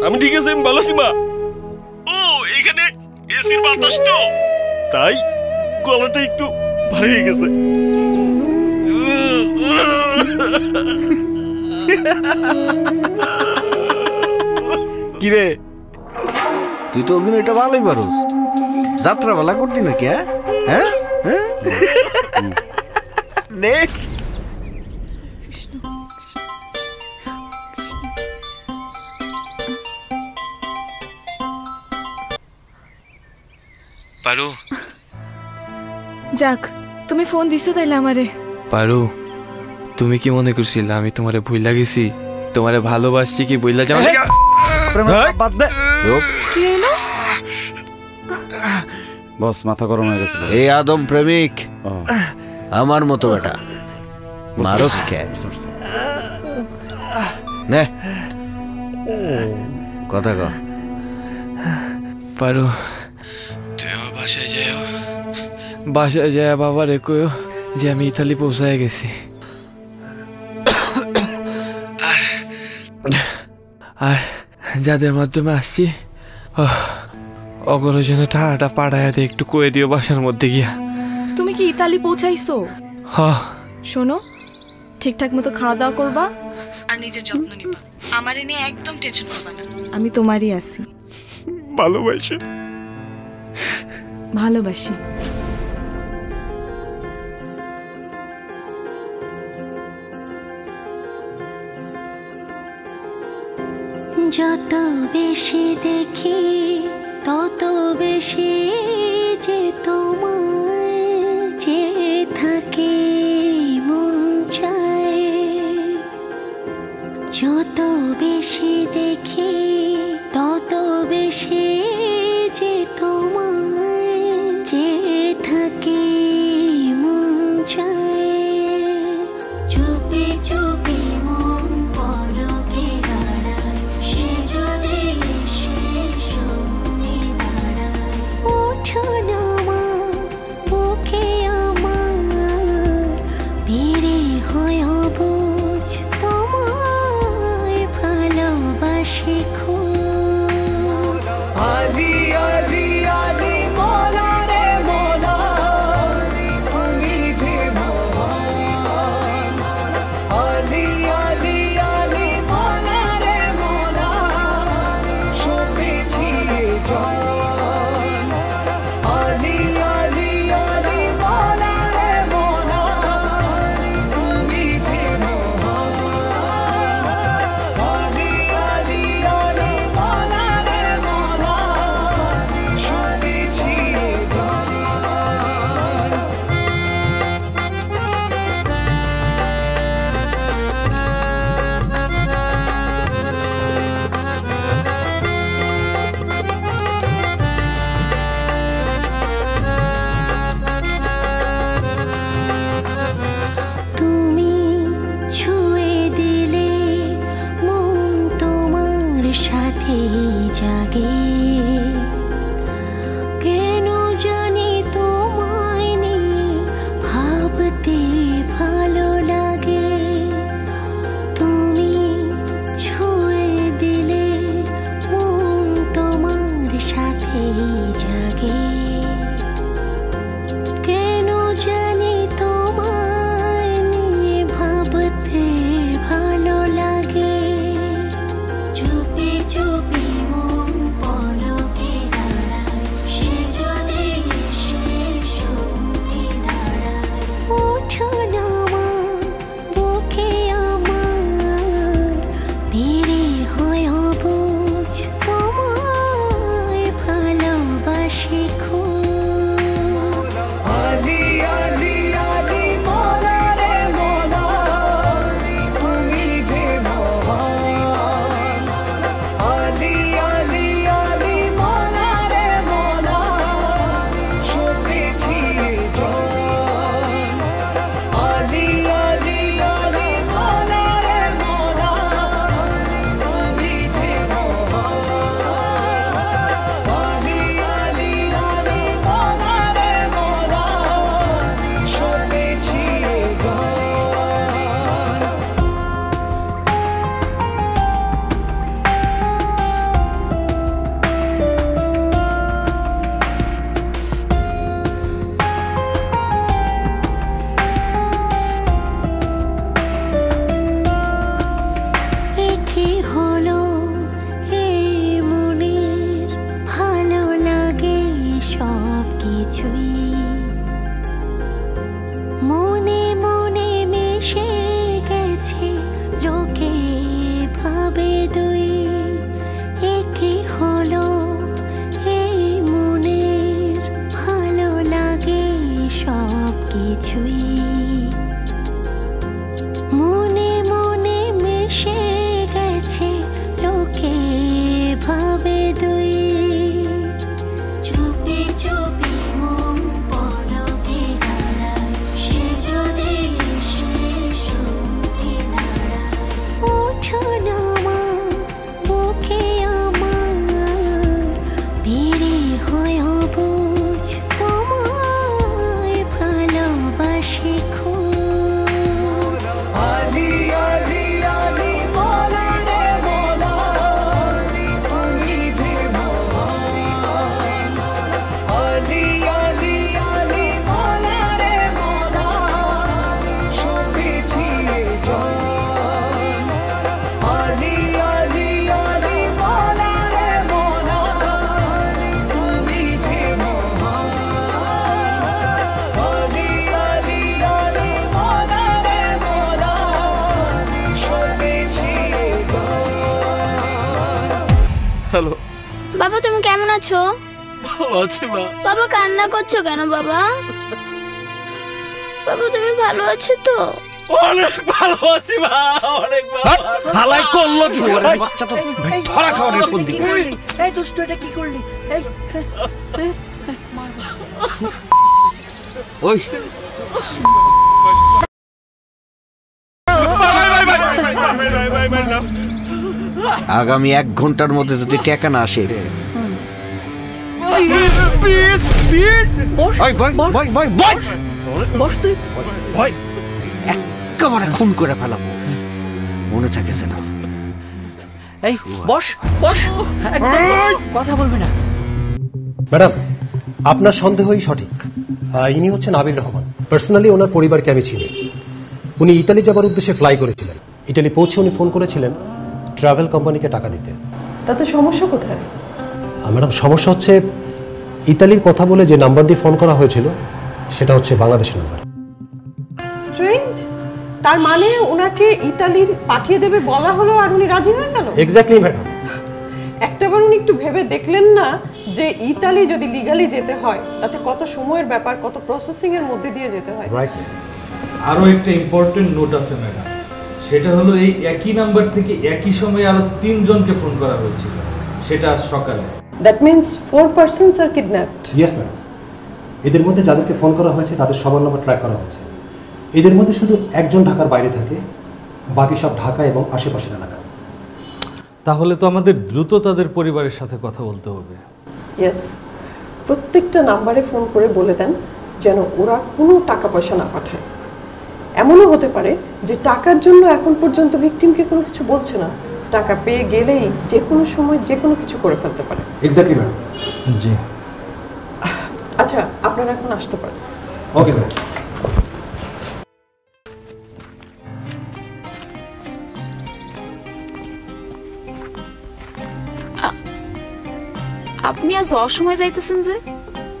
আমি ঠিক আছে, আমি ভালো আছি মা। ও, এইখানে এসির বাতাস তো, তাই গলাটা একটু ভারী হয়ে গেছে। কিরে, তুই তো অভিনয়টা ভালোই পারোস। যাত্রা ভালো করতি নাকি? হ্যাঁ, নেক্সট। পারু, যাক, তুমি ফোন দিছো তাইলে আমারে। পারু, তুমি কি মনে করছিলা আমি তোমারে ভুইলা গেছি? তোমারে ভালোবাসছি কি বইলা যাও? বাদ দে। কি হলো? বস, মাথা গরম হয়ে গেছিল। এই আদম প্রেমিক আমার মতো বেটা মারস কে? নে কথা কও। পারু, তুই আমার বাসায় যাও। বাসায় যায় বাবারে কইও যে আমি ইতালি পৌঁছায় গেছি। আর যাদের মাধ্যমে আসছি অগরের জন্য টাকাটা পাঠায় দিয়ে একটু কয়ে দিও বাসার মধ্যে গিয়া। তুমি কি ইতালি পৌঁছাইছো? হ্যাঁ। শোনো, ঠিকঠাক মতো খাওয়া দাওয়া করবা আর নিজের যত্ন নিবা। আমার এ নিয়ে একদম টেনশন করবা না, আমি তোমারই আছি। ভালোবাসি। ভালোবাসি। যত বেশি দেখি তত বেশি যে তোমায় যে থাকে মন চায়। যত বেশি দেখি তত বেশি যে তোমায় যে থাকে মন চায়। চুপি চুপি মন পলকে গাড়ায়, সে যদি সে সামনে দাঁড়ায়। ওঠো নামা বুকে আমার, বেড়ে হয় অবুঝ তোমায় ভালোবাসি খুব। আলি আলি আলি মোলা রে মোলা, তুমি যে মহান। আলি আলি আলি মোলা রে মোলা, সপেছি জান। আলি আলি আলি মোলা রে মোলা, তুমি যে মহান। আলি আলি আলি মোলা রে মোলা, সপেছি জান। তুমি ছুঁয়ে দিলে মন তোমার সাথে জাগে। কেন জানি তোমায় নিয়ে ভাবতে ভালো লাগে। তুমি ছুঁয়ে দিলে মন তোমার সাথে জাগে। কেন জানি তোমায় নিয়ে ভাবতে ভালো লাগে। চুপি চুপি মন পলকে গাড়ায়, সে যদি সে সামনে দাঁড়ায়। ওঠো নামা বুকে আমার, বেড়ে হয় অবুঝ তোমায় ভালোবাসি খুব। আলি আলি আলি মোলা রে মোলা, তুমি যে মহান। আলি আলি আলি মোলা রে মোলা, সপেছি জান। আলি আলি আলি মোলা রে মোলা, তুমি যে মহান। আলি আলি আলি মোলা রে মোলা, সপেছি জান। একি হলো এই মনের, ভালো লাগে সব কিছুই। মনে মনে মিশে গেছে লোকে ভাবে দুই। একি হলো এই মনের, ভালো লাগে সব কিছুই। মনে মনে মিশে গেছে লোকে ভাবে দুই। চুপি চুপি মন পলকে গাড়ায়, সে যদি সে সামনে দাঁড়ায়। ওঠো নামা বুকে আমার, বেড়ে হয় অবুঝ তোমায় ভালোবাসি খুব। আলি আলি আলি মোলা রে মোলা, তুমি যে মহান। হ্যালো বাবা তুমি কেমন আছো? ভালো আছি মা। বাবা কান্না করছো কেন বাবা? বাবা তুমি ভালো আছো তো? অনেক ভালো আছি মা, অনেক ভালো। হালাই করলো কি ওরে বাচ্চা তো ধরা খাওয়ার ফোন কি করলি? এই দুষ্ট এটা কি করলি? এই ওই আগামী 1 ঘন্টার মধ্যে যদি টাকা না আসে একেবারে খুন করে ফেলাবো, মনে থাকে না। এই বস বস, কথা বলবি না। ম্যাডাম, আপনার সন্দেহই সঠিক। ইনি হচ্ছেন আবির রহমান। পার্সোনালি ওনার পরিবারকে আমি চিনি। উনি ইতালি যাবার উদ্দেশ্যে ফ্লাই করেছিলেন। ইতালি পৌঁছে উনি ফোন করেছিলেন ট্রাভেল কোম্পানিকে টাকা দিতে। তাতে সমস্যা কোথায়? ম্যাডাম, সমস্যা হচ্ছে ইতালির কথা বলে যে নাম্বার দিয়ে ফোন করা হয়েছিল সেটা হচ্ছে বাংলাদেশের নাম্বার। স্ট্রেঞ্জ। তার মানে ওনাকে ইতালি পাঠিয়ে দেবে বলা হলো আর উনি রাজি হয়ে গেল? Exactly madam. একটাবার উনি একটু ভেবে দেখলেন না যে ইতালি যদি লিগালি যেতে হয় তাতে কত সময়ের ব্যাপার, কত প্রসেসিং এর মধ্যে দিয়ে যেতে হয়। রাইট। আরো একটা ইম্পর্টেন্ট নোট আছে ম্যাডাম, সেটা হলো এই একই নাম্বার থেকে একই সময়ে আরো 3 জনকে ফোন করা হয়েছিল, সেটা আজ সকালে। That means 4 persons are kidnapped. Yes madam. এদের মধ্যে যাদেরকে ফোন করা হয়েছে তাদের সবার নাম্বার ট্র্যাক করা হয়েছে। এদের মধ্যে শুধু একজন ঢাকার বাইরে থাকে, বাকি সব ঢাকা এবং আশেপাশের এলাকা। তাহলে তো আমাদের দ্রুত তাদের পরিবারের সাথে কথা বলতে হবে। ইয়েস, প্রত্যেকটা নাম্বারে ফোন করে বলে দেন যেন ওরা কোনো টাকা পয়সা না পাঠায়। এমনও হতে পারে যে টাকার জন্য এখন পর্যন্ত ভিকটিমকে কোনো কিছু বলছে না, টাকা পেয়ে গেলেই যে কোনো সময় যে কোনো কিছু করে ফেলতে পারে। Exactly madam. জি। আচ্ছা, আপনারা এখন আসতে পারেন। Okay madam. আপনি আজ অসময় যাইতেছেন যে?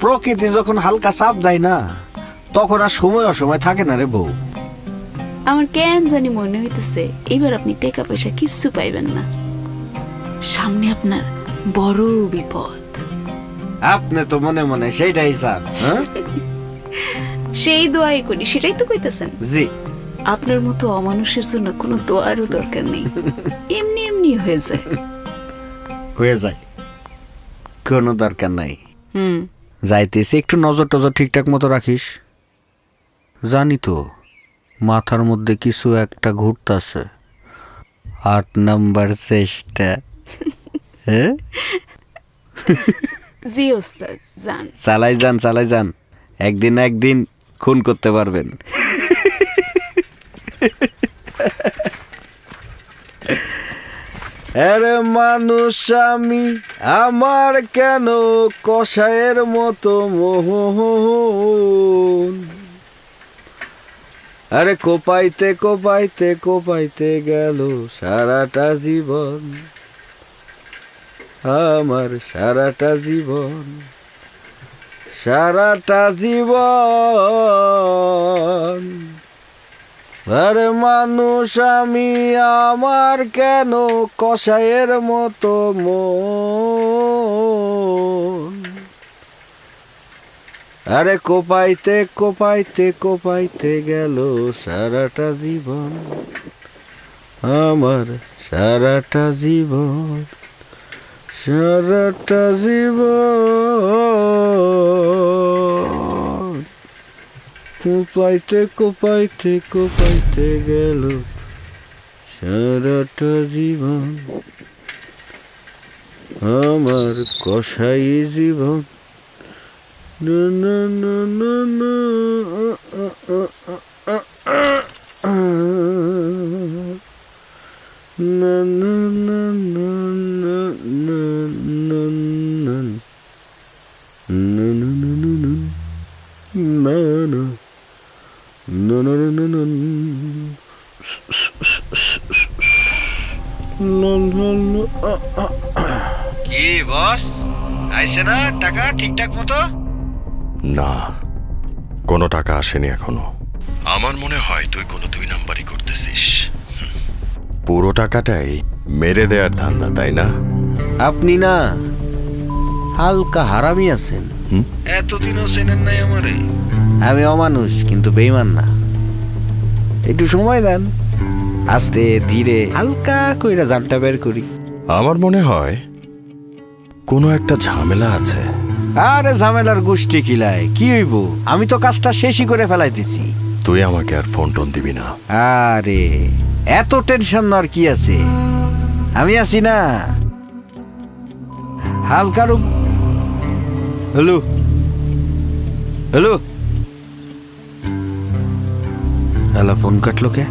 প্রকৃতি যখন হালকা চাপ দেয় না তখন আর সময় অসময় থাকে না রে বউ। আমার কেন জানি মনে হইতেছে এবার আপনি টাকা পয়সা কিচ্ছু পাইবেন না, সামনে আপনার বড় বিপদ। আপনি তো মনে মনে সেইটাই চান। সেই দোয়াই করি, সেটাই তো কইতেছেন। জি। আপনার মতো অমানুষের জন্য কোনো দোয়ারও দরকার নেই, এমনি এমনি হয়ে যায়। হয়ে যায়, কোনো দরকার নাই। হুম। যাইতেছি, একটু নজর টজর ঠিকঠাক মতো রাখিস। জানি তো মাথার মধ্যে কিছু একটা ঘুরতেছে। 8 নাম্বার চেষ্টা। হ্যাঁ, জি ওস্তাদ, যান। চালাই যান, চালাই যান, একদিন না একদিন খুন করতে পারবেন। আরে মানুষ আমি, আমার কেন কষায়ের মতো মোহন। আরে কোপাইতে কোপাইতে কোপাইতে গেল সারাটা জীবন, আমার সারাটা জীবন, সারাটা জীবন। আরে মানুষ আমি, আমার কেন কষায়ের মতো মন। আরে কোপাইতে কোপাইতে কোপাইতে গেল সারাটা জীবন, আমার সারাটা জীবন, সারাটা জীবন। কোপাইতে কোপাইতে কোপাইতে গেল সারাটা জীবন, আমার কষাই জীবন। না না না না না না না না না না না না কি বস, আইছে না টাকা ঠিকঠাক মতো? না, কোনো টাকা আসেনি এখনো। আমার মনে হয় তুই কোনো 2 নাম্বারই করতেছিস। পুরো টাকাটাই মেরে দেওয়ার ধান্দা, তাই না? আপনি না হালকা হারামি আছেন। এতদিনও চেনেন নাই আমারে। আমি অমানুষ কিন্তু বেইমান না। একটু সময় দেন, আস্তে ধীরে হালকা কইরা জানটা বের করি। আমার মনে হয় কোনো একটা ঝামেলা আছে। আরে ঝামেলার গোষ্ঠী কিলায় কি হইব? আমি তো কাজটা শেষই করে ফেলাই দিচ্ছি। তুই আমাকে আর ফোন টোন দিবি না। আরে এত টেনশন আর কি আছে, আমি আছি না। হালকা রূপ। হ্যালো হ্যালো হ্যালো, ফোন কাটলো কে?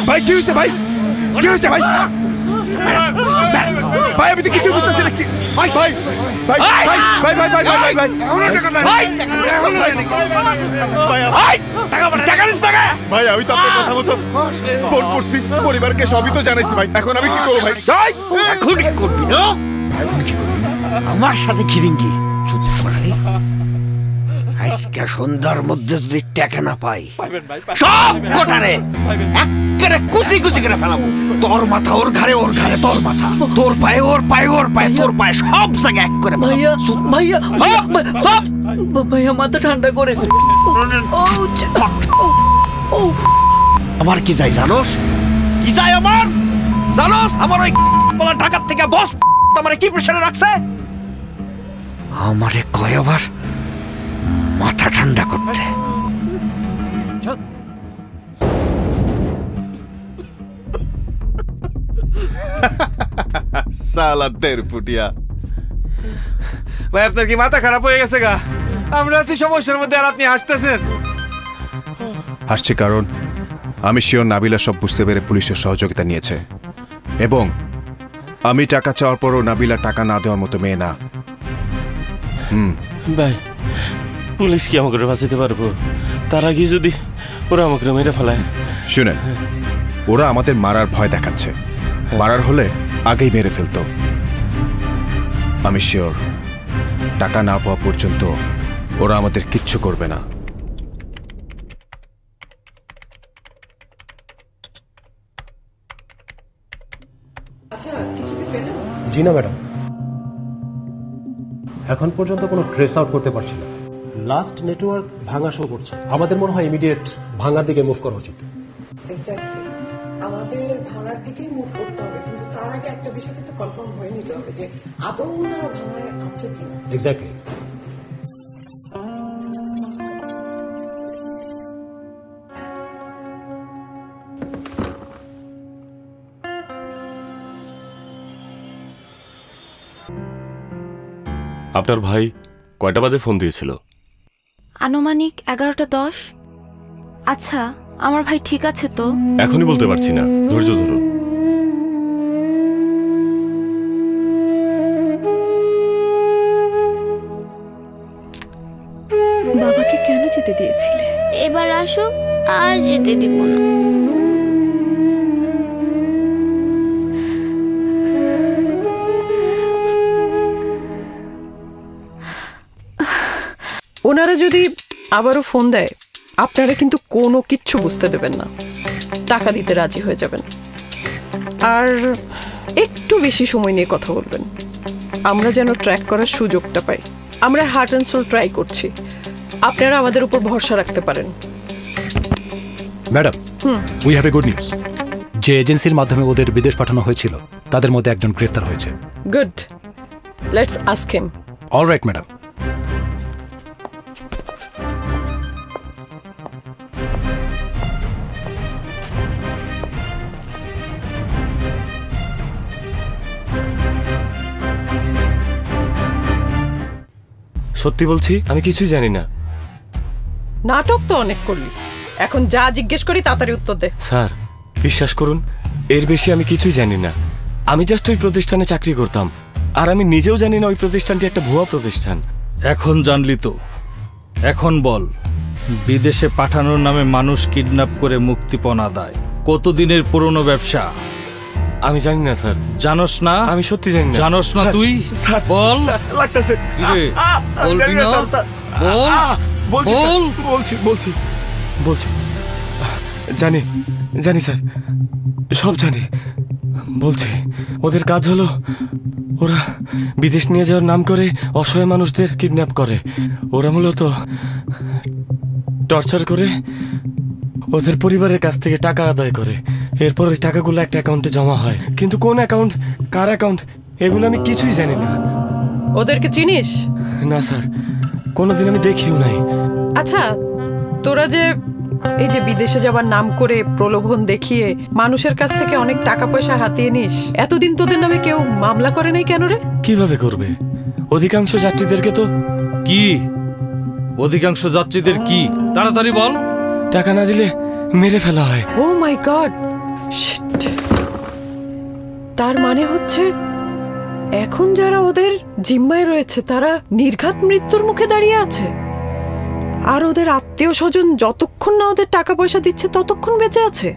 ভাই কি হয়েছে? ভাই কি হয়েছে? ভাই ভাই আমি তো কিছু বুঝতেছি না। ভাই ভাই ভাই ভাই ভাই ভাই ভাই ভাই ভাই ভাই আমি তো আপনার কথা মতো ফোন করছি, পরিবারকে সবই তো জানাইছি ভাই। এখন আমি কি করবো ভাই? এখন কি করবি না? এখন কি করবি? আমার সাথে খিরিঙ্গি চুপ করে। আজকে সন্ধ্যার মধ্যে যদি টাকা না পাই সব কটারে একেবারে কুচি কুচি করে ফেলাবো। তোর মাথা ওর ঘাড়ে, ওর ঘাড়ে তোর মাথা, তোর পায়ে ওর পায়ে, ওর পায়ে তোর পায়ে, সব জায়গায় এক করে। ভাইয়া ভাইয়া সব ভাইয়া মাথা ঠান্ডা করে। আমার কি যাই জানোস? কি যাই আমার জানোস? আমার ওই বলা ঢাকার থেকে বস তোমারে কি প্রেসারে রাখছে? আমারে কয় আবার মাথা ঠান্ডা করতে। সালা দের ফুটিয়া। ভাই আপনার কি মাথা খারাপ হয়ে গেছে গা? আমরা আছি সমস্যার মধ্যে আর আপনি হাসতেছেন। হাসছি কারণ আমি শিওর নাবিলা সব বুঝতে পেরে পুলিশের সহযোগিতা নিয়েছে, এবং আমি টাকা চাওয়ার পরও নাবিলা টাকা না দেওয়ার মতো মেয়ে না। ভাই পুলিশ কি আমাকে বাঁচাতে পারবো? তার আগে যদি ওরা আমাকে মেরে ফেলায়। শুনেন, ওরা আমাদের মারার ভয় দেখাচ্ছে। মারার হলে আগেই মেরে ফেলতো। আমি শিওর টাকা না পাওয়া পর্যন্ত ওরা আমাদের কিচ্ছু করবে না। জি না ম্যাডাম, এখন পর্যন্ত কোনো ট্রেস আউট করতে পারছি না। লাস্ট নেটওয়ার্ক ভাঙা শো করছে। আমাদের মনে হয় ইমিডিয়েট ভাঙার দিকে মুভ করা উচিত। আমাদের ভাঙার দিকেই মুভ করতে হবে, কিন্তু তার আগে একটা বিষয় কিন্তু কনফার্ম হয়ে নিতে হবে যে আদৌ ওনারা ভাঙায় আছে কিনা। এক্স্যাক্টলি। আপনার ভাই কয়টা বাজে ফোন দিয়েছিল? আনুমানিক 11:10। আচ্ছা, আমার ভাই ঠিক আছে তো? এখনই বলতে পারছি না, ধৈর্য ধরুন। বাবাকে কেন যেতে দিয়েছিলে? এবার আসুক, আর যেতে দিব না। ওনারা যদি আবারও ফোন দেয়, আপনারা কিন্তু কোনো কিচ্ছু বুঝতে দেবেন না, টাকা দিতে রাজি হয়ে যাবেন। আর একটু বেশি সময় নিয়ে কথা বলবেন, আমরা যেন ট্র্যাক করার সুযোগটা পাই। আমরা হার্ট অ্যান্ড সোল ট্রাই করছি, আপনারা আমাদের উপর ভরসা রাখতে পারেন। Madam, we have a good news. যে এজেন্সির মাধ্যমে ওদের বিদেশ পাঠানো হয়েছিল, তাদের মধ্যে একজন গ্রেফতার হয়েছে। Good, let's ask him. Alright madam. সত্যি বলছি আমি কিছুই জানি না। নাটক তো অনেক করলি, এখন যা জিজ্ঞেস করি তাড়াতাড়ি উত্তর দে। স্যার বিশ্বাস করুন, এর বেশি আমি কিছুই জানি না। আমি জাস্ট ওই প্রতিষ্ঠানে চাকরি করতাম, আর আমি নিজেও জানি না ওই প্রতিষ্ঠানটি একটা ভুয়া প্রতিষ্ঠান। এখন জানলি তো, এখন বল, বিদেশে পাঠানোর নামে মানুষ কিডন্যাপ করে মুক্তিপণ আদায় কতদিনের পুরনো ব্যবসা? আমি জানি না স্যার। জানোস না? আমি সত্যি জানি না। জানোস না তুই? বল। লাগতেছে। কিরে বলবি না? বল বল। বলছি বলছি জানি জানি স্যার, সব জানি। বলছি ওদের কাজ হলো ওরা বিদেশ নিয়ে যাওয়ার নাম করে অসহায় মানুষদের কিডন্যাপ করে। ওরা মূলত টর্চার করে ওদের পরিবারের কাছ থেকে টাকা আদায় করে। এরপর ওই টাকাগুলো একটা অ্যাকাউন্টে জমা হয়, কিন্তু কোন অ্যাকাউন্ট, কার অ্যাকাউন্ট, এগুলো আমি কিছুই জানি না। ওদেরকে চিনিস? না স্যার, কোনোদিন আমি দেখিও নাই। আচ্ছা, তোরা যে এই যে বিদেশে যাবার নাম করে প্রলোভন দেখিয়ে মানুষের কাছ থেকে অনেক টাকা পয়সা হাতিয়ে নিস, এতদিন তোদের নামে কেউ মামলা করে নাই কেন রে? কিভাবে করবে? অধিকাংশ যাত্রীদেরকে তো। কি অধিকাংশ যাত্রীদের কি? তাড়াতাড়ি বল। টাকা না দিলে মেরে ফেলা হয়। ও মাই গড, তার মানে হচ্ছে এখন যারা ওদের জিম্মায় রয়েছে তারা নির্ঘাত মৃত্যুর মুখে দাঁড়িয়ে আছে, আর ওদের আত্মীয় স্বজন যতক্ষণ না ওদের টাকা পয়সা দিচ্ছে ততক্ষণ বেঁচে আছে।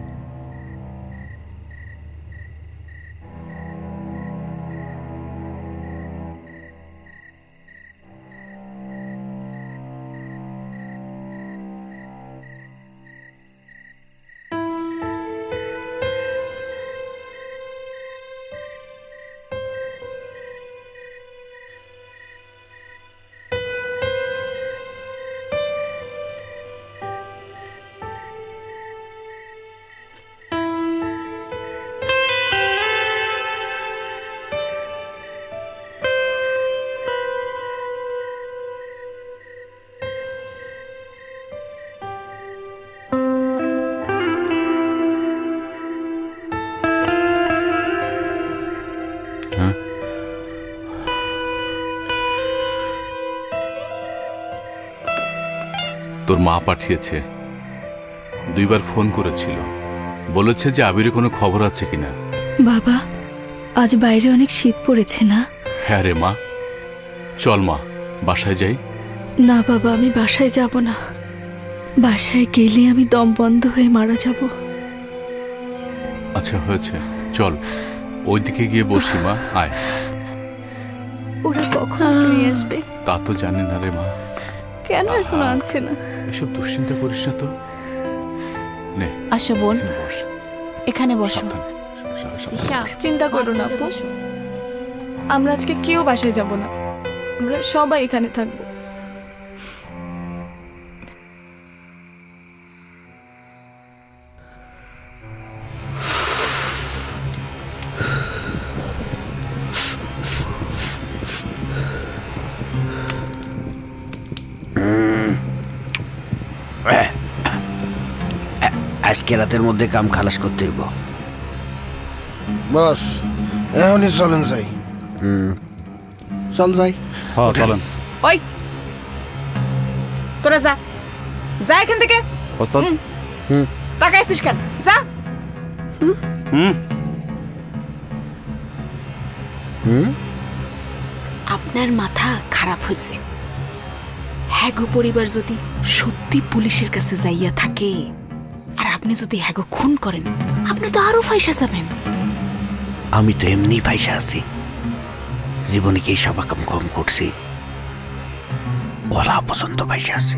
তোর মা পাঠিয়েছে, 2 বার ফোন করেছিল, বলেছে যে আবিরের কোনো খবর আছে কিনা। বাবা, আজ বাইরে অনেক শীত পড়েছে না? হ্যাঁ রে মা, চল মা বাসায় যাই। না বাবা, আমি বাসায় যাব না। বাসায় গেলে আমি দম বন্ধ হয়ে মারা যাব। আচ্ছা হয়েছে, চল ওইদিকে গিয়ে বসি মা, আয়। ওরা কখন ফিরে আসবে তা তো জানি না রে মা। কেন এখনো আনছে না? এসব দুশ্চিন্তা করিস না তো। নে আসো বোন, এখানে বসো। চিন্তা করো না আপু, আমরা আজকে কেউ বাসায় যাব না, আমরা সবাই এখানে থাকবো। আজকে রাতের মধ্যে কাম খালাস করতে হইব। বস এখনই চলেন যাই। চল যাই। হ্যাঁ চলেন। ওই তোরা যা যা এখান থেকে। ওস্তাদ তাকাইছিস কেন? যা। আপনার মাথা খারাপ হয়েছে। হ্যাগো পরিবার যদি সত্যি পুলিশের কাছে যাইয়া থাকে আর আপনি যদি হ্যাগো খুন করেন, আপনি তো আরো ফাইসা যাবেন। আমি তো এমনি ফাইসা আছি, জীবনে কি সব কাম কম করছি, ওলা পর্যন্ত ফাইসা আছি।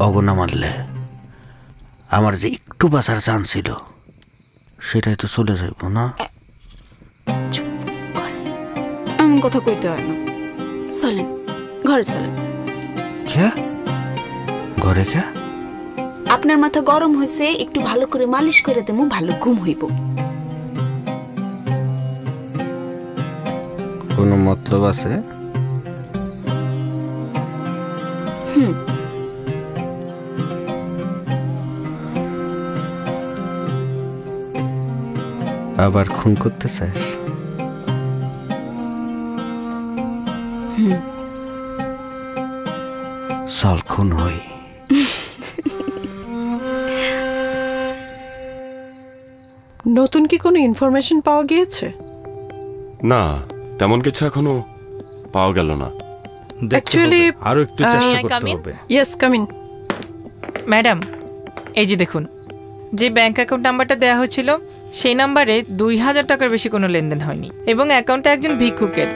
অগনা মারলে আমার যে একটু বাঁচার চান্স ছিল সেটাই তো চলে যাইব না। এমন কথা কইতে হয় না। চলেন ঘরে চলেন। ঘরে কে? আপনার মাথা গরম হয়েছে, একটু ভালো করে মালিশ করে দেবো, ভালো ঘুম হইব। কোনো মতলব আছে? আবার খুন করতে চাস? খুন হই। নতুন কি কোনো ইনফরমেশন পাওয়া গিয়েছে? না, তেমন কিছু এখনো পাওয়া গেল না। অ্যাকচুয়ালি আরো একটু চেষ্টা করতে হবে। Yes, come in. ম্যাডাম, এই যে দেখুন, যে ব্যাংক অ্যাকাউন্ট নাম্বারটা দেওয়া হয়েছিল সেই নাম্বারে 2000 টাকার বেশি কোনো লেনদেন হয়নি এবং অ্যাকাউন্টে একজন ভিক্ষুকের।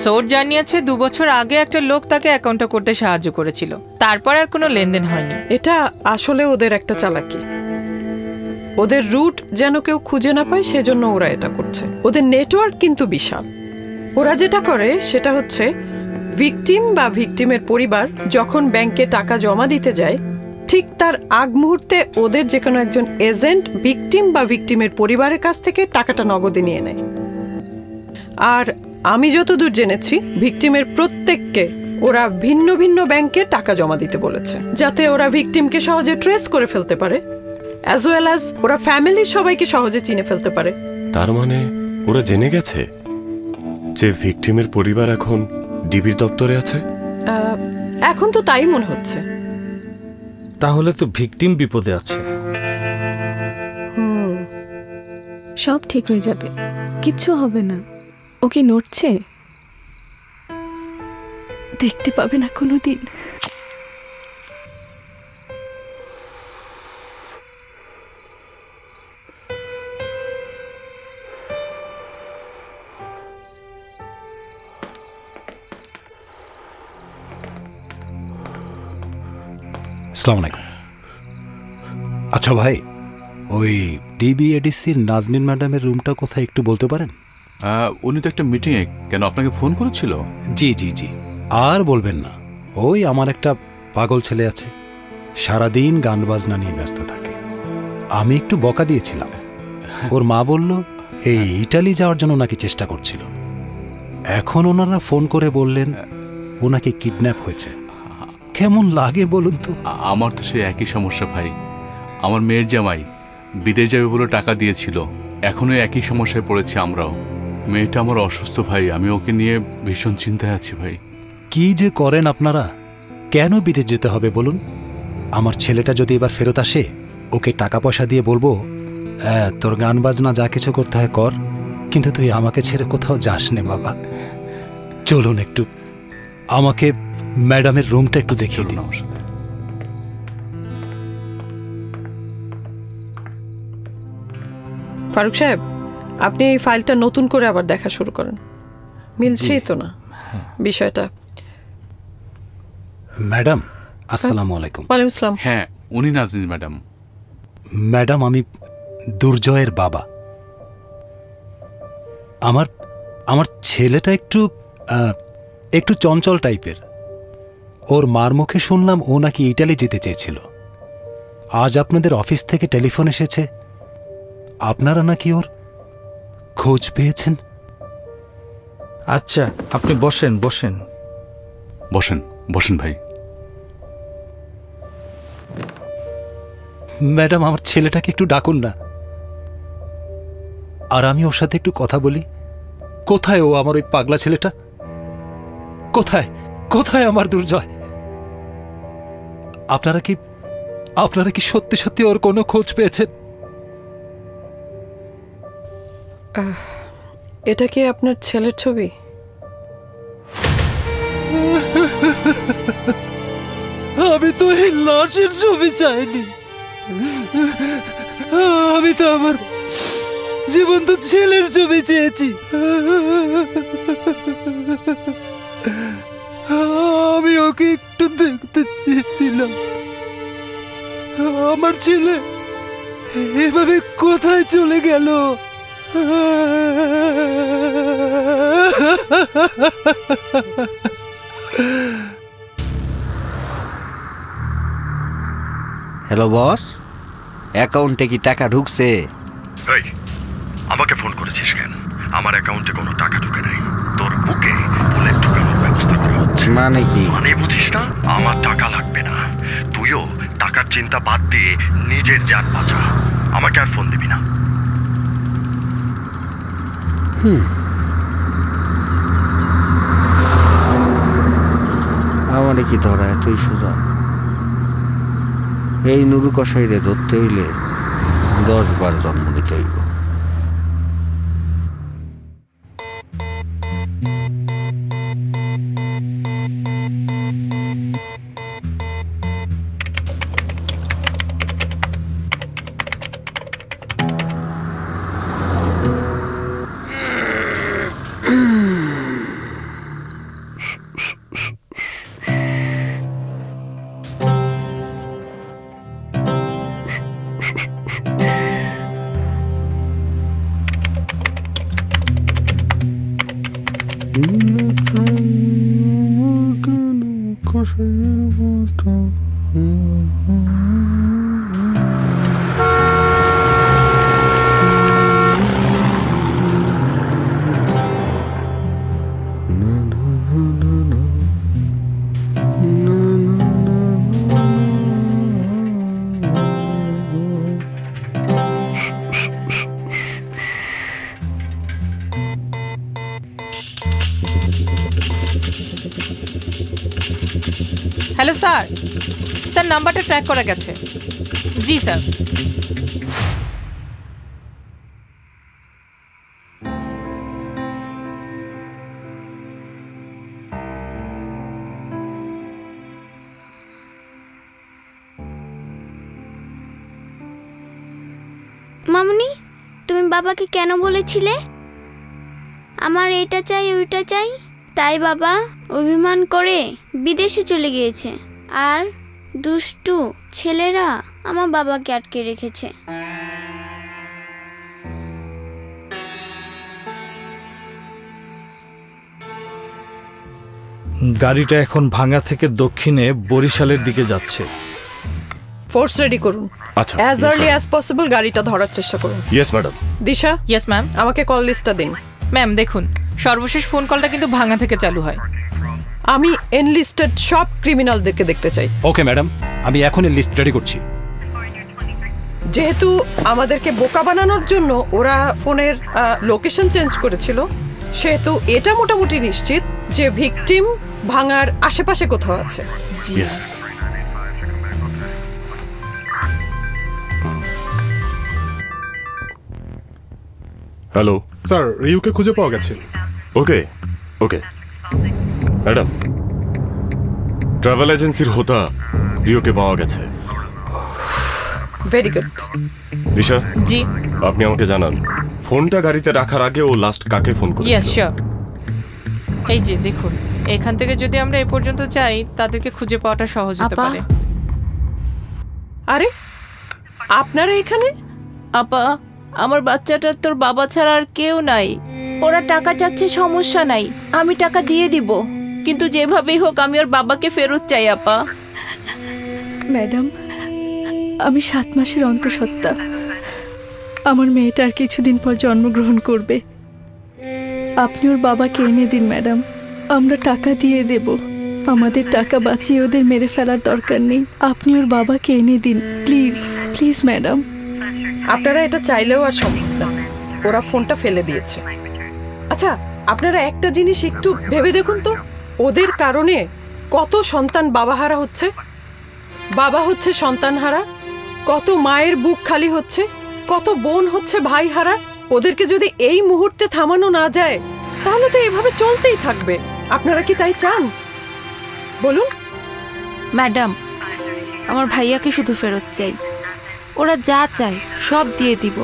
সোর্স জানিয়েছে 2 বছর আগে একটা লোক তাকে অ্যাকাউন্টটা করতে সাহায্য করেছিল, তারপর আর কোনো লেনদেন হয়নি। এটা আসলে ওদের একটা চালাকি। ওদের রুট যেন কেউ খুঁজে না পায়, সেজন্য ওরা এটা করছে। ওদের নেটওয়ার্ক কিন্তু বিশাল। ওরা যেটা করে সেটা হচ্ছে, ভিকটিম বা ভিকটিমের পরিবার যখন ব্যাংকে টাকা জমা দিতে যায়, ঠিক তার আগ মুহূর্তে ওদের যে কোনো একজন এজেন্ট ভিকটিম বা ভিকটিমের পরিবারের কাছ থেকে টাকাটা নগদে নিয়ে নেয়। আর আমি যতদূর জেনেছি, ভিকটিমের প্রত্যেককে ওরা ভিন্ন ভিন্ন ব্যাংকে টাকা জমা দিতে বলেছে, যাতে ওরা ভিকটিমকে সহজে ট্রেস করে ফেলতে পারে, অ্যাজ ওয়েল অ্যাজ ওরা ফ্যামিলির সবাইকে সহজে চিনে ফেলতে পারে। তার মানে ওরা জেনে গেছে যে ভিকটিমের পরিবার এখন ডিবির দপ্তরে আছে? এখন তো তাই মনে হচ্ছে। তাহলে তো ভিকটিম বিপদে আছে। সব ঠিক হয়ে যাবে, কিচ্ছু হবে না। ও কি নড়ছে? দেখতে পাবে না কোনোদিন। আসসালামু আলাইকুম। আচ্ছা ভাই, ওই ডিবিএডিসির নাজনীন ম্যাডামের রুমটা কোথায় একটু বলতে পারেন? উনি তো একটা মিটিংয়ে, কেন আপনাকে ফোন করেছিল? জি জি জি, আর বলবেন না। ওই আমার একটা পাগল ছেলে আছে, সারাদিন গান বাজনা নিয়ে ব্যস্ত থাকে। আমি একটু বকা দিয়েছিলাম। ওর মা বলল এই ইটালি যাওয়ার জন্য নাকি চেষ্টা করছিল। এখন ওনারা ফোন করে বললেন ও নাকি কিডন্যাপ হয়েছে। কেমন লাগে বলুন তো? আমার তো সে একই সমস্যা ভাই। আমার মেয়ের জামাই বিদেশ যাবে বলে টাকা দিয়েছিল, এখনো একই সমস্যায় পড়েছি আমরাও। মেয়েটা আমার অসুস্থ ভাই, আমি ওকে নিয়ে ভীষণ চিন্তায় আছি ভাই। কি যে করেন আপনারা? কেন বিদেশ যেতে হবে বলুন? আমার ছেলেটা যদি এবার ফেরত আসে, ওকে টাকা পয়সা দিয়ে বলবো, তোর গান বাজনা যা কিছু করতে হয় কর, কিন্তু তুই আমাকে ছেড়ে কোথাও যাস নে বাবা। চলুন একটু আমাকে ম্যাডামের রুমটা একটু দেখিয়ে দিন। ফারুক সাহেব, আপনি এই ফাইলটা নতুন করে আবার দেখা শুরু করেন। মিলছেই তো না বিষয়টা। ম্যাডাম, আসসালামু আলাইকুম। ওয়ালাইকুম আসসালাম। হ্যাঁ, উনি নাজনীন ম্যাডাম। ম্যাডাম, আমি দুর্জয়ের বাবা। আমার ছেলেটা একটু চঞ্চল টাইপের। ওর মার মুখে শুনলাম ও নাকি ইটালি যেতে চেয়েছিল। আজ আপনাদের অফিস থেকে টেলিফোন এসেছে, আপনারা নাকি ওর খোঁজ পেয়েছেন। আচ্ছা, আপনি বসেন বসেন বসেন বসেন ভাই। ম্যাডাম, আমার ছেলেটাকে একটু ডাকুন না, আর আমি ওর সাথে একটু কথা বলি। কোথায় ও আমার ওই পাগলা ছেলেটা? কোথায় কোথায় আমার দুর্জয়? আপনারা কি সত্যি সত্যি ওর কোনো খোঁজ পেয়েছেন? এটা কি আপনার ছেলের ছবি? আমি তো এই লাশের ছবি চাইনি। আমি তো আমার জীবন্ত ছেলের ছবি চেয়েছি। আমি ওকে একটু দেখতে চেয়েছিলাম। আমার ছেলে এভাবে কোথায় চলে গেল? হ্যালো বস, অ্যাকাউন্টে কি টাকা ঢুকছে? এই, আমাকে ফোন করেছিস কেন? আমার অ্যাকাউন্টে কোনো টাকা ঢুকে নাই। তোর বুকে বুলেট ঢুকানোর ব্যবস্থা করা হচ্ছে। মানে কি? মানে বুঝিস না? আমার টাকা লাগবে না। তুইও টাকার চিন্তা বাদ দিয়ে নিজের জান বাঁচা। আমাকে আর ফোন দিবি না। আমারে কি ধরা তুই সোজা? এই নুরু কসাইরে ধরতে হইলে 10 বার জন্ম নিতে হইব। হ্যালো স্যার, স্যার নাম্বারটা ট্র্যাক করা গেছে। জি স্যার। মামুনি, তুমি বাবাকে কেন বলেছিলে আমার এটা চাই ওইটা চাই? তাই বাবা অভিমান করে বিদেশে চলে গিয়েছে, আর দুষ্টু ছেলেরা আমার বাবাকে আটকে রেখেছে। গাড়িটা এখন ভাঙা থেকে দক্ষিণে বরিশালের দিকে যাচ্ছে। ফোর্স রেডি করুন। আচ্ছা, অ্যাজ আর্লি অ্যাজ পসিবল গাড়িটা ধরার চেষ্টা করুন। Yes madam. Disha. Yes ma'am. আমাকে কল লিস্টটা দিন। ম্যাম দেখুন, সর্বশেষ ফোন কলটা কিন্তু ভাঙা থেকে চালু হয়। আমি এনলিস্টেড সব ক্রিমিনালদেরকে দেখতে চাই। ওকে ম্যাডাম, আমি এখনই লিস্ট রেডি করছি। যেহেতু আমাদেরকে বোকা বানানোর জন্য ওরা ফোনের লোকেশন চেঞ্জ করেছিল, সেহেতু এটা মোটামুটি নিশ্চিত যে ভিকটিম ভাঙার আশেপাশে কোথাও আছে। হ্যালো স্যার, রিউকে খুঁজে পাওয়া গেছে। ওকে ওকে ম্যাডাম, ট্রাভেল এজেন্সির হোতা রিওকে পাওয়া গেছে। Very good. দিশা। জি। আপনি আমাকে জানান ফোনটা গাড়িতে রাখার আগে ও লাস্ট কাকে ফোন করেছিল? Yes sure. এই যে দেখুন, এখান থেকে যদি আমরা এ পর্যন্ত যাই তাদেরকে খুঁজে পাওয়াটা সহজ হতে পারে। আরে আপনারা এখানে? আপা, আমার বাচ্চাটার তোর বাবা ছাড়া আর কেউ নাই। ওরা টাকা চাচ্ছে, সমস্যা নাই, আমি টাকা দিয়ে দিব, কিন্তু যেভাবেই হোক আমি ওর বাবাকে ফেরত চাই। আপা। ম্যাডাম, আমি 7 মাসের অন্তঃসত্ত্বা। আমার মেয়েটা আর কিছুদিন পর জন্মগ্রহণ করবে। আপনি ওর বাবাকে এনে দিন ম্যাডাম, আমরা টাকা দিয়ে দেব। আমাদের টাকা বাঁচিয়ে ওদের মেরে ফেলার দরকার নেই। আপনি ওর বাবাকে এনে দিন প্লিজ, প্লিজ ম্যাডাম। আপনারা এটা চাইলেও আর সম্ভব না, ওরা ফোনটা ফেলে দিয়েছে। আচ্ছা, আপনারা একটা জিনিস একটু ভেবে দেখুন তো, ওদের কারণে কত সন্তান বাবাহারা হচ্ছে, বাবা হচ্ছে সন্তানহারা, কত মায়ের বুক খালি হচ্ছে, কত বোন হচ্ছে ভাই হারা। ওদেরকে যদি এই মুহূর্তে থামানো না যায় তাহলে তো এভাবে চলতেই থাকবে। আপনারা কি তাই চান? বলুন। ম্যাডাম, আমার ভাইয়াকে শুধু ফেরত চাই। ওরা যা চায় সব দিয়ে দিব,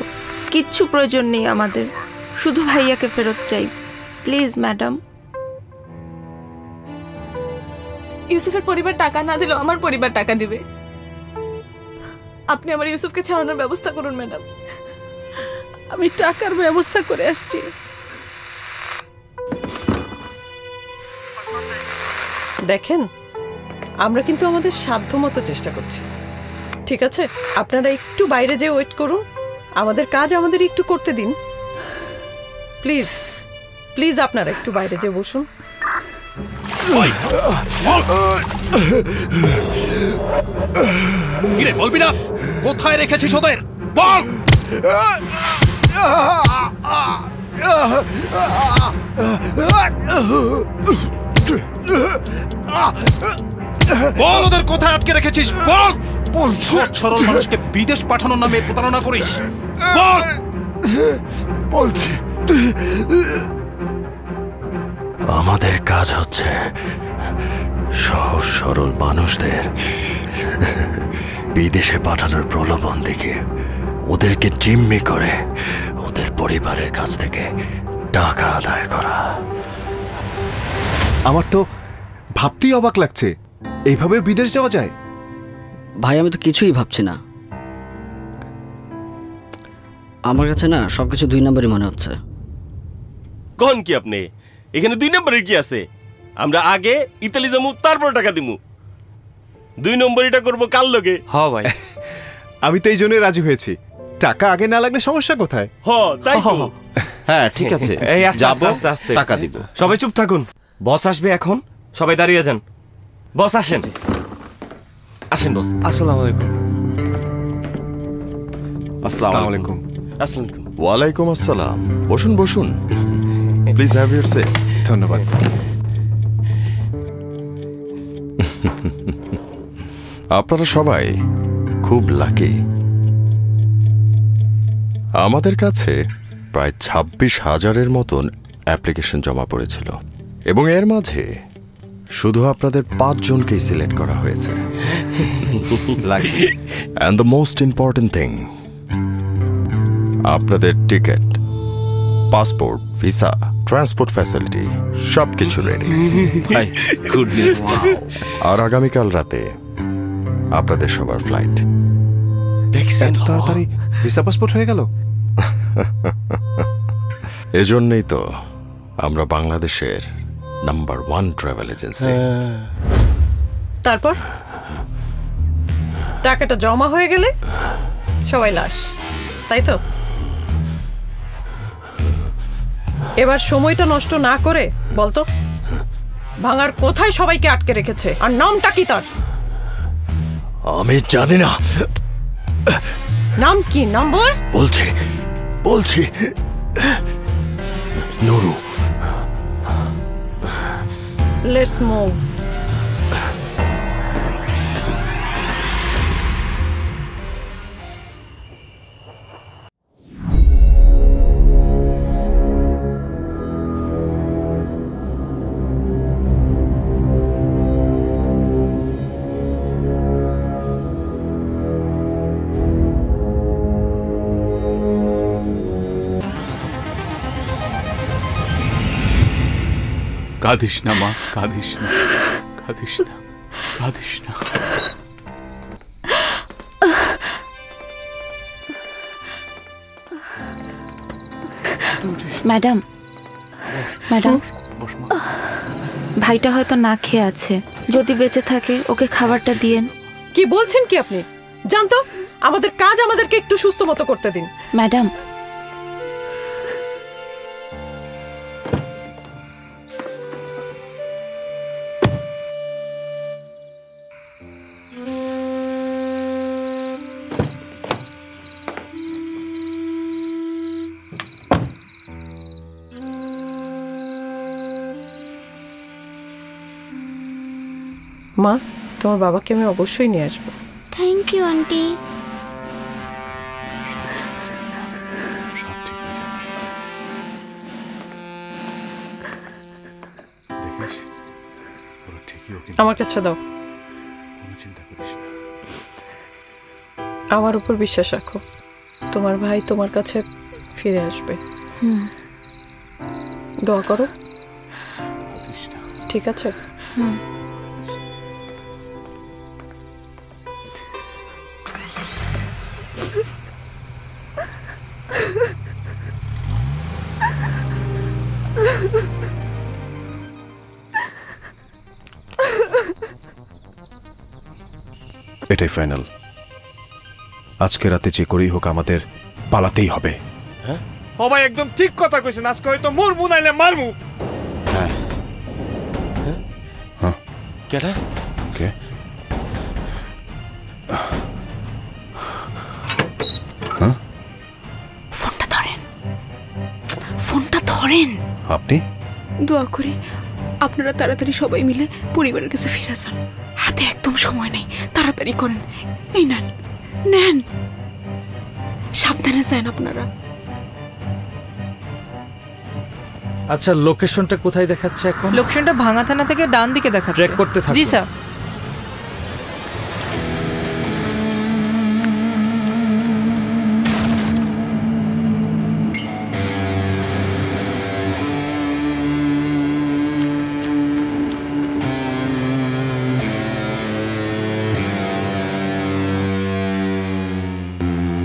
কিচ্ছু প্রয়োজন নেই আমাদের, শুধু ভাইয়াকে ফেরত চাই প্লিজ ম্যাডাম। ইউসুফের পরিবার টাকা না দিলেও আমার পরিবার টাকা দিবে। আপনি আমার ইউসুফকে ছাড়ানোর ব্যবস্থা করুন ম্যাডাম। আমি টাকার ব্যবস্থা করে আসছি। দেখেন, আমরা কিন্তু আমাদের সাধ্যমতো চেষ্টা করছি, ঠিক আছে? আপনারা একটু বাইরে যেয়ে ওয়েট করুন, আমাদের কাজ আমাদের একটু করতে দিন প্লিজ। প্লিজ আপনারা একটু বাইরে যেয়ে বসুন। বলবি না কোথায় রেখেছিস ওদের? বল। বল ওদের কোথায় আটকে রেখেছিস, বল। সৎ সরল মানুষকে বিদেশ পাঠানোর নামে প্রতারণা করিস, বল। বলছি আমাদের কাজ হচ্ছে সহজ সরল মানুষদের বিদেশে পাঠানোর প্রলোভন দেখে ওদেরকে জিম্মি করে ওদের পরিবারের কাছ থেকে টাকা আদায় করা। আমার তো ভাবতেই অবাক লাগছে, এইভাবে বিদেশ যাওয়া যায়? ভাই আমি তো কিছুই ভাবছি না, আমার কাছে না সবকিছু 2 নম্বরই মনে হচ্ছে। কোন কি আপনি এখানে 2 নম্বরের কি আছে? আমরা আগে ইতালি যাবো, তারপর টাকা দিমু। 2 নম্বরটা করবো কাল লগে। হ্যাঁ ভাই, আমি তো এই জন্যই রাজি হয়েছি। টাকা আগে না লাগলে সমস্যা কোথায়? তাই তো। হ্যাঁ ঠিক আছে, এই আস্তে আস্তে টাকা দিব। সবাই চুপ থাকুন, বস আসবে এখন, সবাই দাঁড়িয়ে যান। বস আসেন, আসেন বস। আসসালামু আলাইকুম। আসসালামু আলাইকুম। ওয়ালাইকুম আসসালাম। বসুন বসুন, প্লিজ হ্যাভ ইউর সিট। ধন্যবাদ। আপনারা সবাই খুব লাকি। আমাদের কাছে প্রায় 26,000-এর মতন অ্যাপ্লিকেশন জমা পড়েছিল এবং এর মাঝে শুধু আপনাদের 5 জনকেই সিলেক্ট করা হয়েছে। And the most important thing, আপনাদের ticket, passport, visa, transport facility সবকিছু রেডি। Good news. আর আগামীকাল রাতে আপনাদের সবার ফ্লাইট। দেখছেন তাড়াতাড়ি ভিসা পাসপোর্ট হয়ে গেল। এজন্যই তো আমরা বাংলাদেশের নাম্বার 1 ট্রাভেল এজেন্সি। তারপর টাকাটা জমা হয়ে গেলে সবাই লাশ, তাই তো? এবার সময়টা নষ্ট না করে বলতো ভাঙার কোথায় সবাইকে আটকে রেখেছে আর নামটা কি তার? আমি জানি না। নাম কি? নাম বল। বলছি নুরু। Let's move. কাঁদিস না মা, কাঁদিস না, কাঁদিস না, কাঁদিস না। ম্যাডাম, ভাইটা হয়তো না খেয়ে আছে, যদি বেঁচে থাকে ওকে খাবারটা দিয়েন। কি বলছেন কি আপনি? জানতো আমাদের কাজ আমাদেরকে একটু সুস্থ মতো করতে দিন। ম্যাডাম, মা, তোমার বাবাকে আমি অবশ্যই নিয়ে আসবো। Thank you aunty. আমার কাছে দাও। আমার উপর বিশ্বাস রাখো, তোমার ভাই তোমার কাছে ফিরে আসবে। দোয়া করো, ঠিক আছে? এটাই ফাইনাল। আজকে রাতে যে করেই হোক আমাদের পালাতেই হবে। হ্যাঁ ভাই, একদম ঠিক কথা কইছেন। আজকে হয়তো মরমু নাইলে মারমু। হ্যাঁ হ্যাঁ। কেডা? কে? হ্যাঁ, ফোনটা ধরেন, ফোনটা ধরেন। আপনি? দোয়া করি আপনারা তাড়াতাড়ি সবাই মিলে পরিবারের কাছে ফিরে যান। এত হাতে একদম সময় নেই, তাড়াতাড়ি করেন। এই নেন নেন, সাবধানে যান আপনারা। আচ্ছা, লোকেশনটা কোথায় দেখাচ্ছে এখন? লোকেশনটা ভাঙা থানা থেকে ডান দিকে দেখাচ্ছে। ট্র্যাক করতে থাকুন। জি স্যার।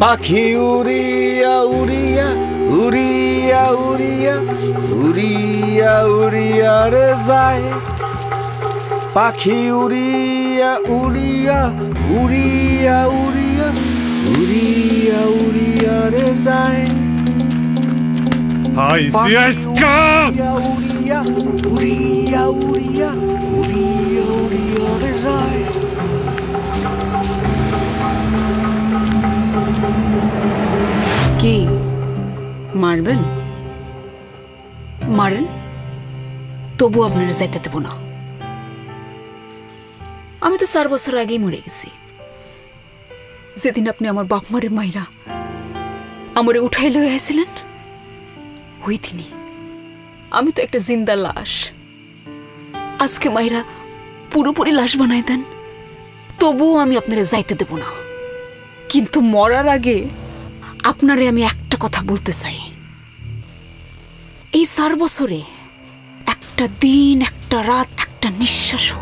পাখি উড়িয়া উড়িয়া উড়িয়া উড়িয়া উড়িয়া উড়িয়া রে যায়, পাখি উড়িয়া উড়িয়া উড়িয়া উড়িয়া উড়িয়া উড়িয়া রে যায়, উড়িয়া উড়িয়া উড়িয়া উড়িয়া উড়িয়া উড়িয়া রে যায়। কি মারবেন? মারেন, তবু আপনারা যাইতে দেব না। আমি তো 4 বছর আগেই মরে গেছি। যেদিন আপনি আমার বাপ মারে মাইরা আমারে উঠাই লয়ে আসছিলেন, ওই দিনই আমি তো একটা জিন্দা লাশ। আজকে মাইরা পুরোপুরি লাশ বানাই দেন, তবুও আমি আপনারা যাইতে দেব না। কিন্তু মরার আগে আপনারে আমি একটা কথা বলতে চাই। এই 4 বছরে একটা দিন, একটা রাত, একটা নিঃশ্বাসও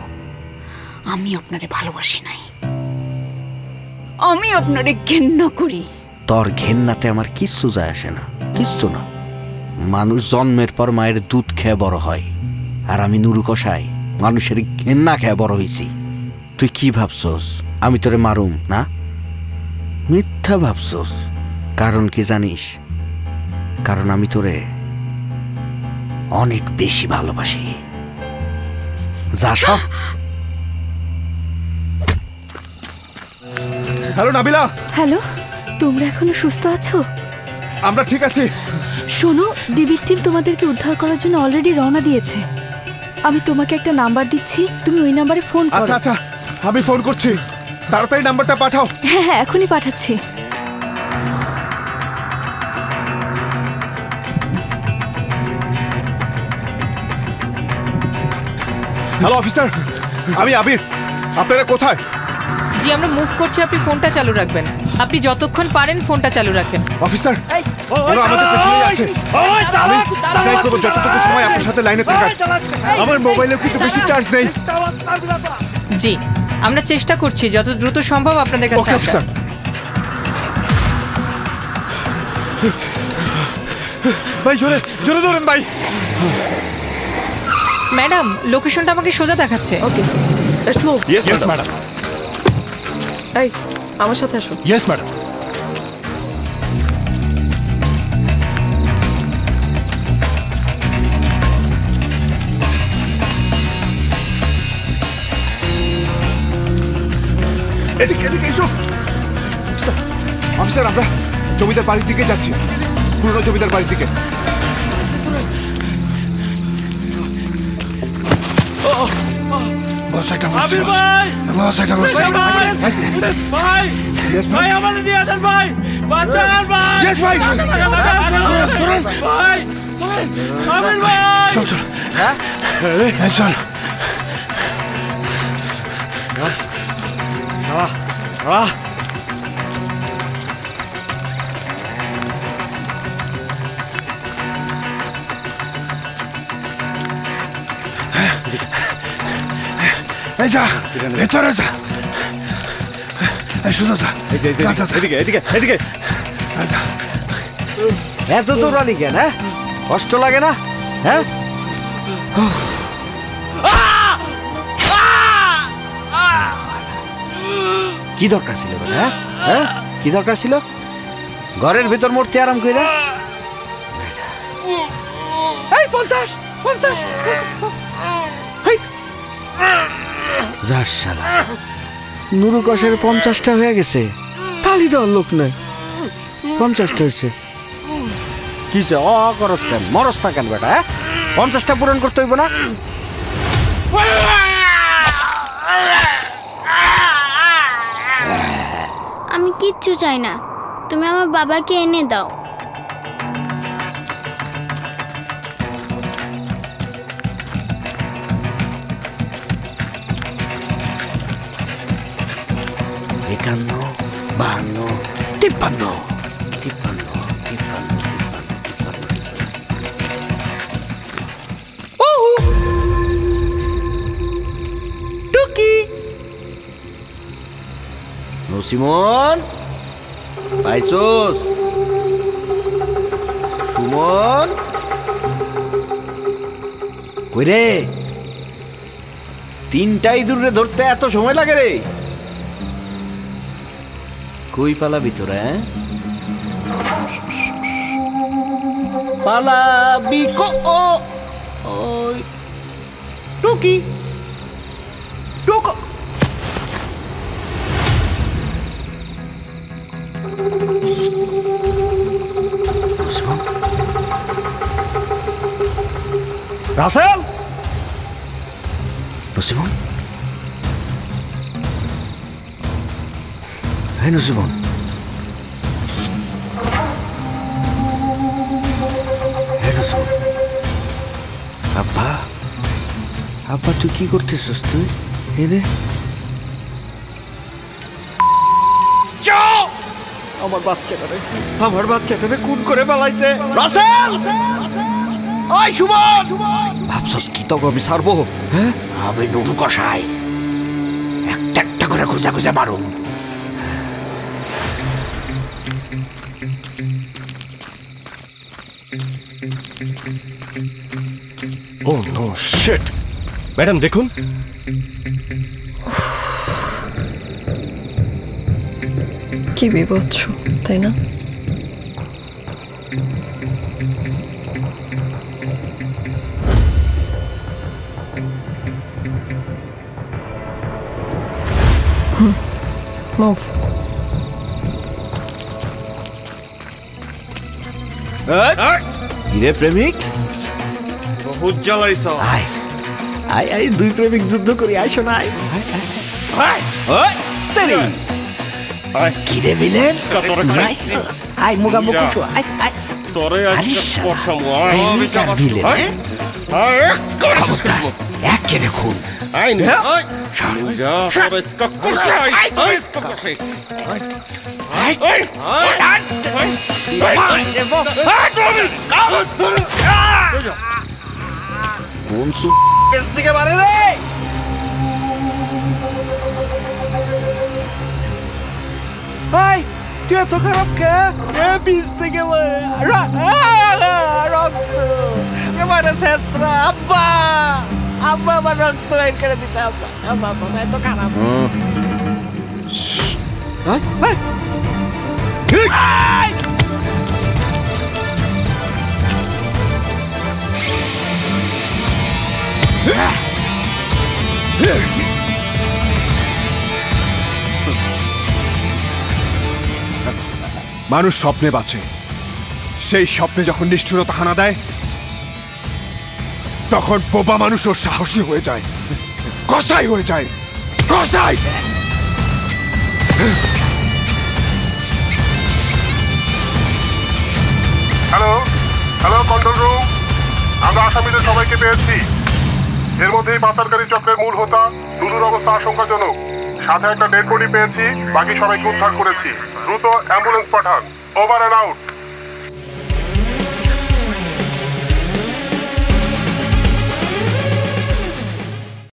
আমি আপনারে ভালোবাসি নাই। আমি আপনারে ঘেন্না করি। তোর ঘেন্নাতে আমার কিচ্ছু যায় আসে না, কিচ্ছু না। মানুষ জন্মের পর মায়ের দুধ খেয়ে বড় হয়, আর আমি নুরু কষাই মানুষের ঘেন্না খেয়ে বড় হয়েছি। তুই কি ভাবছস আমি তোরে মারুম না? মিথ্যা ভাবছস। কারণ কি জানিস? কারণ আমি তোরে অনেক বেশি ভালোবাসি। যা সব। হ্যালো নাবিলা। হ্যালো, তোমরা এখনো সুস্থ আছো? আমরা ঠিক আছি। শোনো, ডিবির টিম তোমাদেরকে উদ্ধার করার জন্য অলরেডি রওনা দিয়েছে। আমি তোমাকে একটা নাম্বার দিচ্ছি, তুমি ওই নাম্বারে ফোন করো। আচ্ছা আচ্ছা, আমি ফোন করছি, তাড়াতাড়ি নাম্বারটা পাঠাও। হ্যাঁ হ্যাঁ, এখনই পাঠাচ্ছি। হ্যালো অফিসার, আমি আবির। আপনারা কোথায়? জি, আমরা মুভ করছি, আপনি ফোনটা চালু রাখবেন। আপনি যতক্ষণ পারেন ফোনটা চালু রাখেন। অফিসার, ওরা আমাদের পেছনেই আছে। আমি ট্রাই করব যতটুকু সময় আপনার সাথে লাইনে থাকার। আমার মোবাইলে কিন্তু বেশি চার্জ নেই। জি, আমরা চেষ্টা করছি যত দ্রুত সম্ভব আপনাদের কাছে ওকে অফিসার। ভাই জোরে জোরে ধরেন ভাই। ম্যাডাম, লোকেশনটা আমাকে সোজা দেখাচ্ছে। ওকে, লেটস মুভ। Yes madam. এই, আমার সাথে আসো। Yes madam. এদিকে এদিকে এসো। অফিসার, আমরা জমিদার বাড়ির দিকে যাচ্ছি, পুরনো জমিদার বাড়ির দিকে। আবির ভাই, ভাই ভাই আমার নিয়ে যান ভাই, বাঁচান ভাই। ইয়েস ভাই। ভাই চলেন, আবির ভাই চল চল। হ্যাঁ চল। এই যা, ভেতরে যা। এই সোজা যা। এদিকে এদিকে এদিকে। আচ্ছা, এত দৌড়ালি কেন? হ্যাঁ, কষ্ট লাগে না? হ্যাঁ, কি দরকার ছিল? হ্যাঁ হ্যাঁ, কি দরকার ছিল ঘরের ভিতর মরতে আরাম কইরা? এই 50 50 যা শালা, নুরু কষের 50টা হয়ে গেছে, তালি দেওয়ার লোক নাই। 50টা হয়েছে। কি করস কেন? মরস না কেন বেটা? হ্যাঁ, 50টা পূরণ করতে হইব না? কিচ্ছু চাই না, তুমি আমার বাবাকে এনে দাও। একান্ন, বাহান্ন, তিপ্পান্ন, তিপ্পান্ন, তিপ্পান্ন, তিপ্পান্ন, তিপ্পান্ন, টুকি নসিমন পাইছোস? সুমন কই রে? তিনটাই দূরে ধরতে এত সময় লাগে রে? কই পালাবি তোরা? পালাবি ওই টুকি টুকো রাসেল, নসিমন, হ্যাঁ নসিমন, হ্যাঁ নসিমন। আব্বা, আব্বা তুই কি করতেছিস? তুই এরে আমার বাচ্চাটারে খুন করে পালাইছে রাসেল। ওই সুমন, ভাবছস কি তোকে আমি ছাড়বো? হ্যাঁ, আমি নুরু কষাই, একটা একটা করে খুঁজে খুঁজে মারুম। ও নো শিট। ম্যাডাম দেখুন, কি বিভৎস, তাই না? মুভ। কিরে প্রেমিক, বহুত জ্বালাইছ। আয় আয় আয়, দুই প্রেমিক যুদ্ধ করি, আয় শোনা। কিরে বিলেন, আয় মুগা মুখ, আয় আয় তোরে আজকে পশামু। বিলেন এক কেনে খুন। আই না যা তোরে ইসকা কষাই, ইসকা কষাই। কোন সুস থেকে মারে রে? ভাই তুই এত খারাপ কে? বীজ থেকে রক্ত মানে শেষরা। আব্বা, আব্বা আমার রক্ত বের করে দিচ্ছে। আব্বা, আব্বা এত খারাপ। মানুষ স্বপ্নে বাঁচে, সেই স্বপ্নে যখন নিষ্ঠুরতা হানা দেয় তখন বোবা মানুষ ওর সাহসী হয়ে যায়, কসাই হয়ে যায়, কসাই। হ্যালো হ্যালো কন্ট্রোল রুম, আমরা আসামিদের সবাইকে পেয়েছি। এর মধ্যেই পাচারকারী চক্রের মূল হোতা দুলুর অবস্থা আশঙ্কাজনক। সাথে একটা ডেড বডি পেয়েছি, বাকি সবাইকে উদ্ধার করেছি। দ্রুত অ্যাম্বুলেন্স পাঠান। Over and out.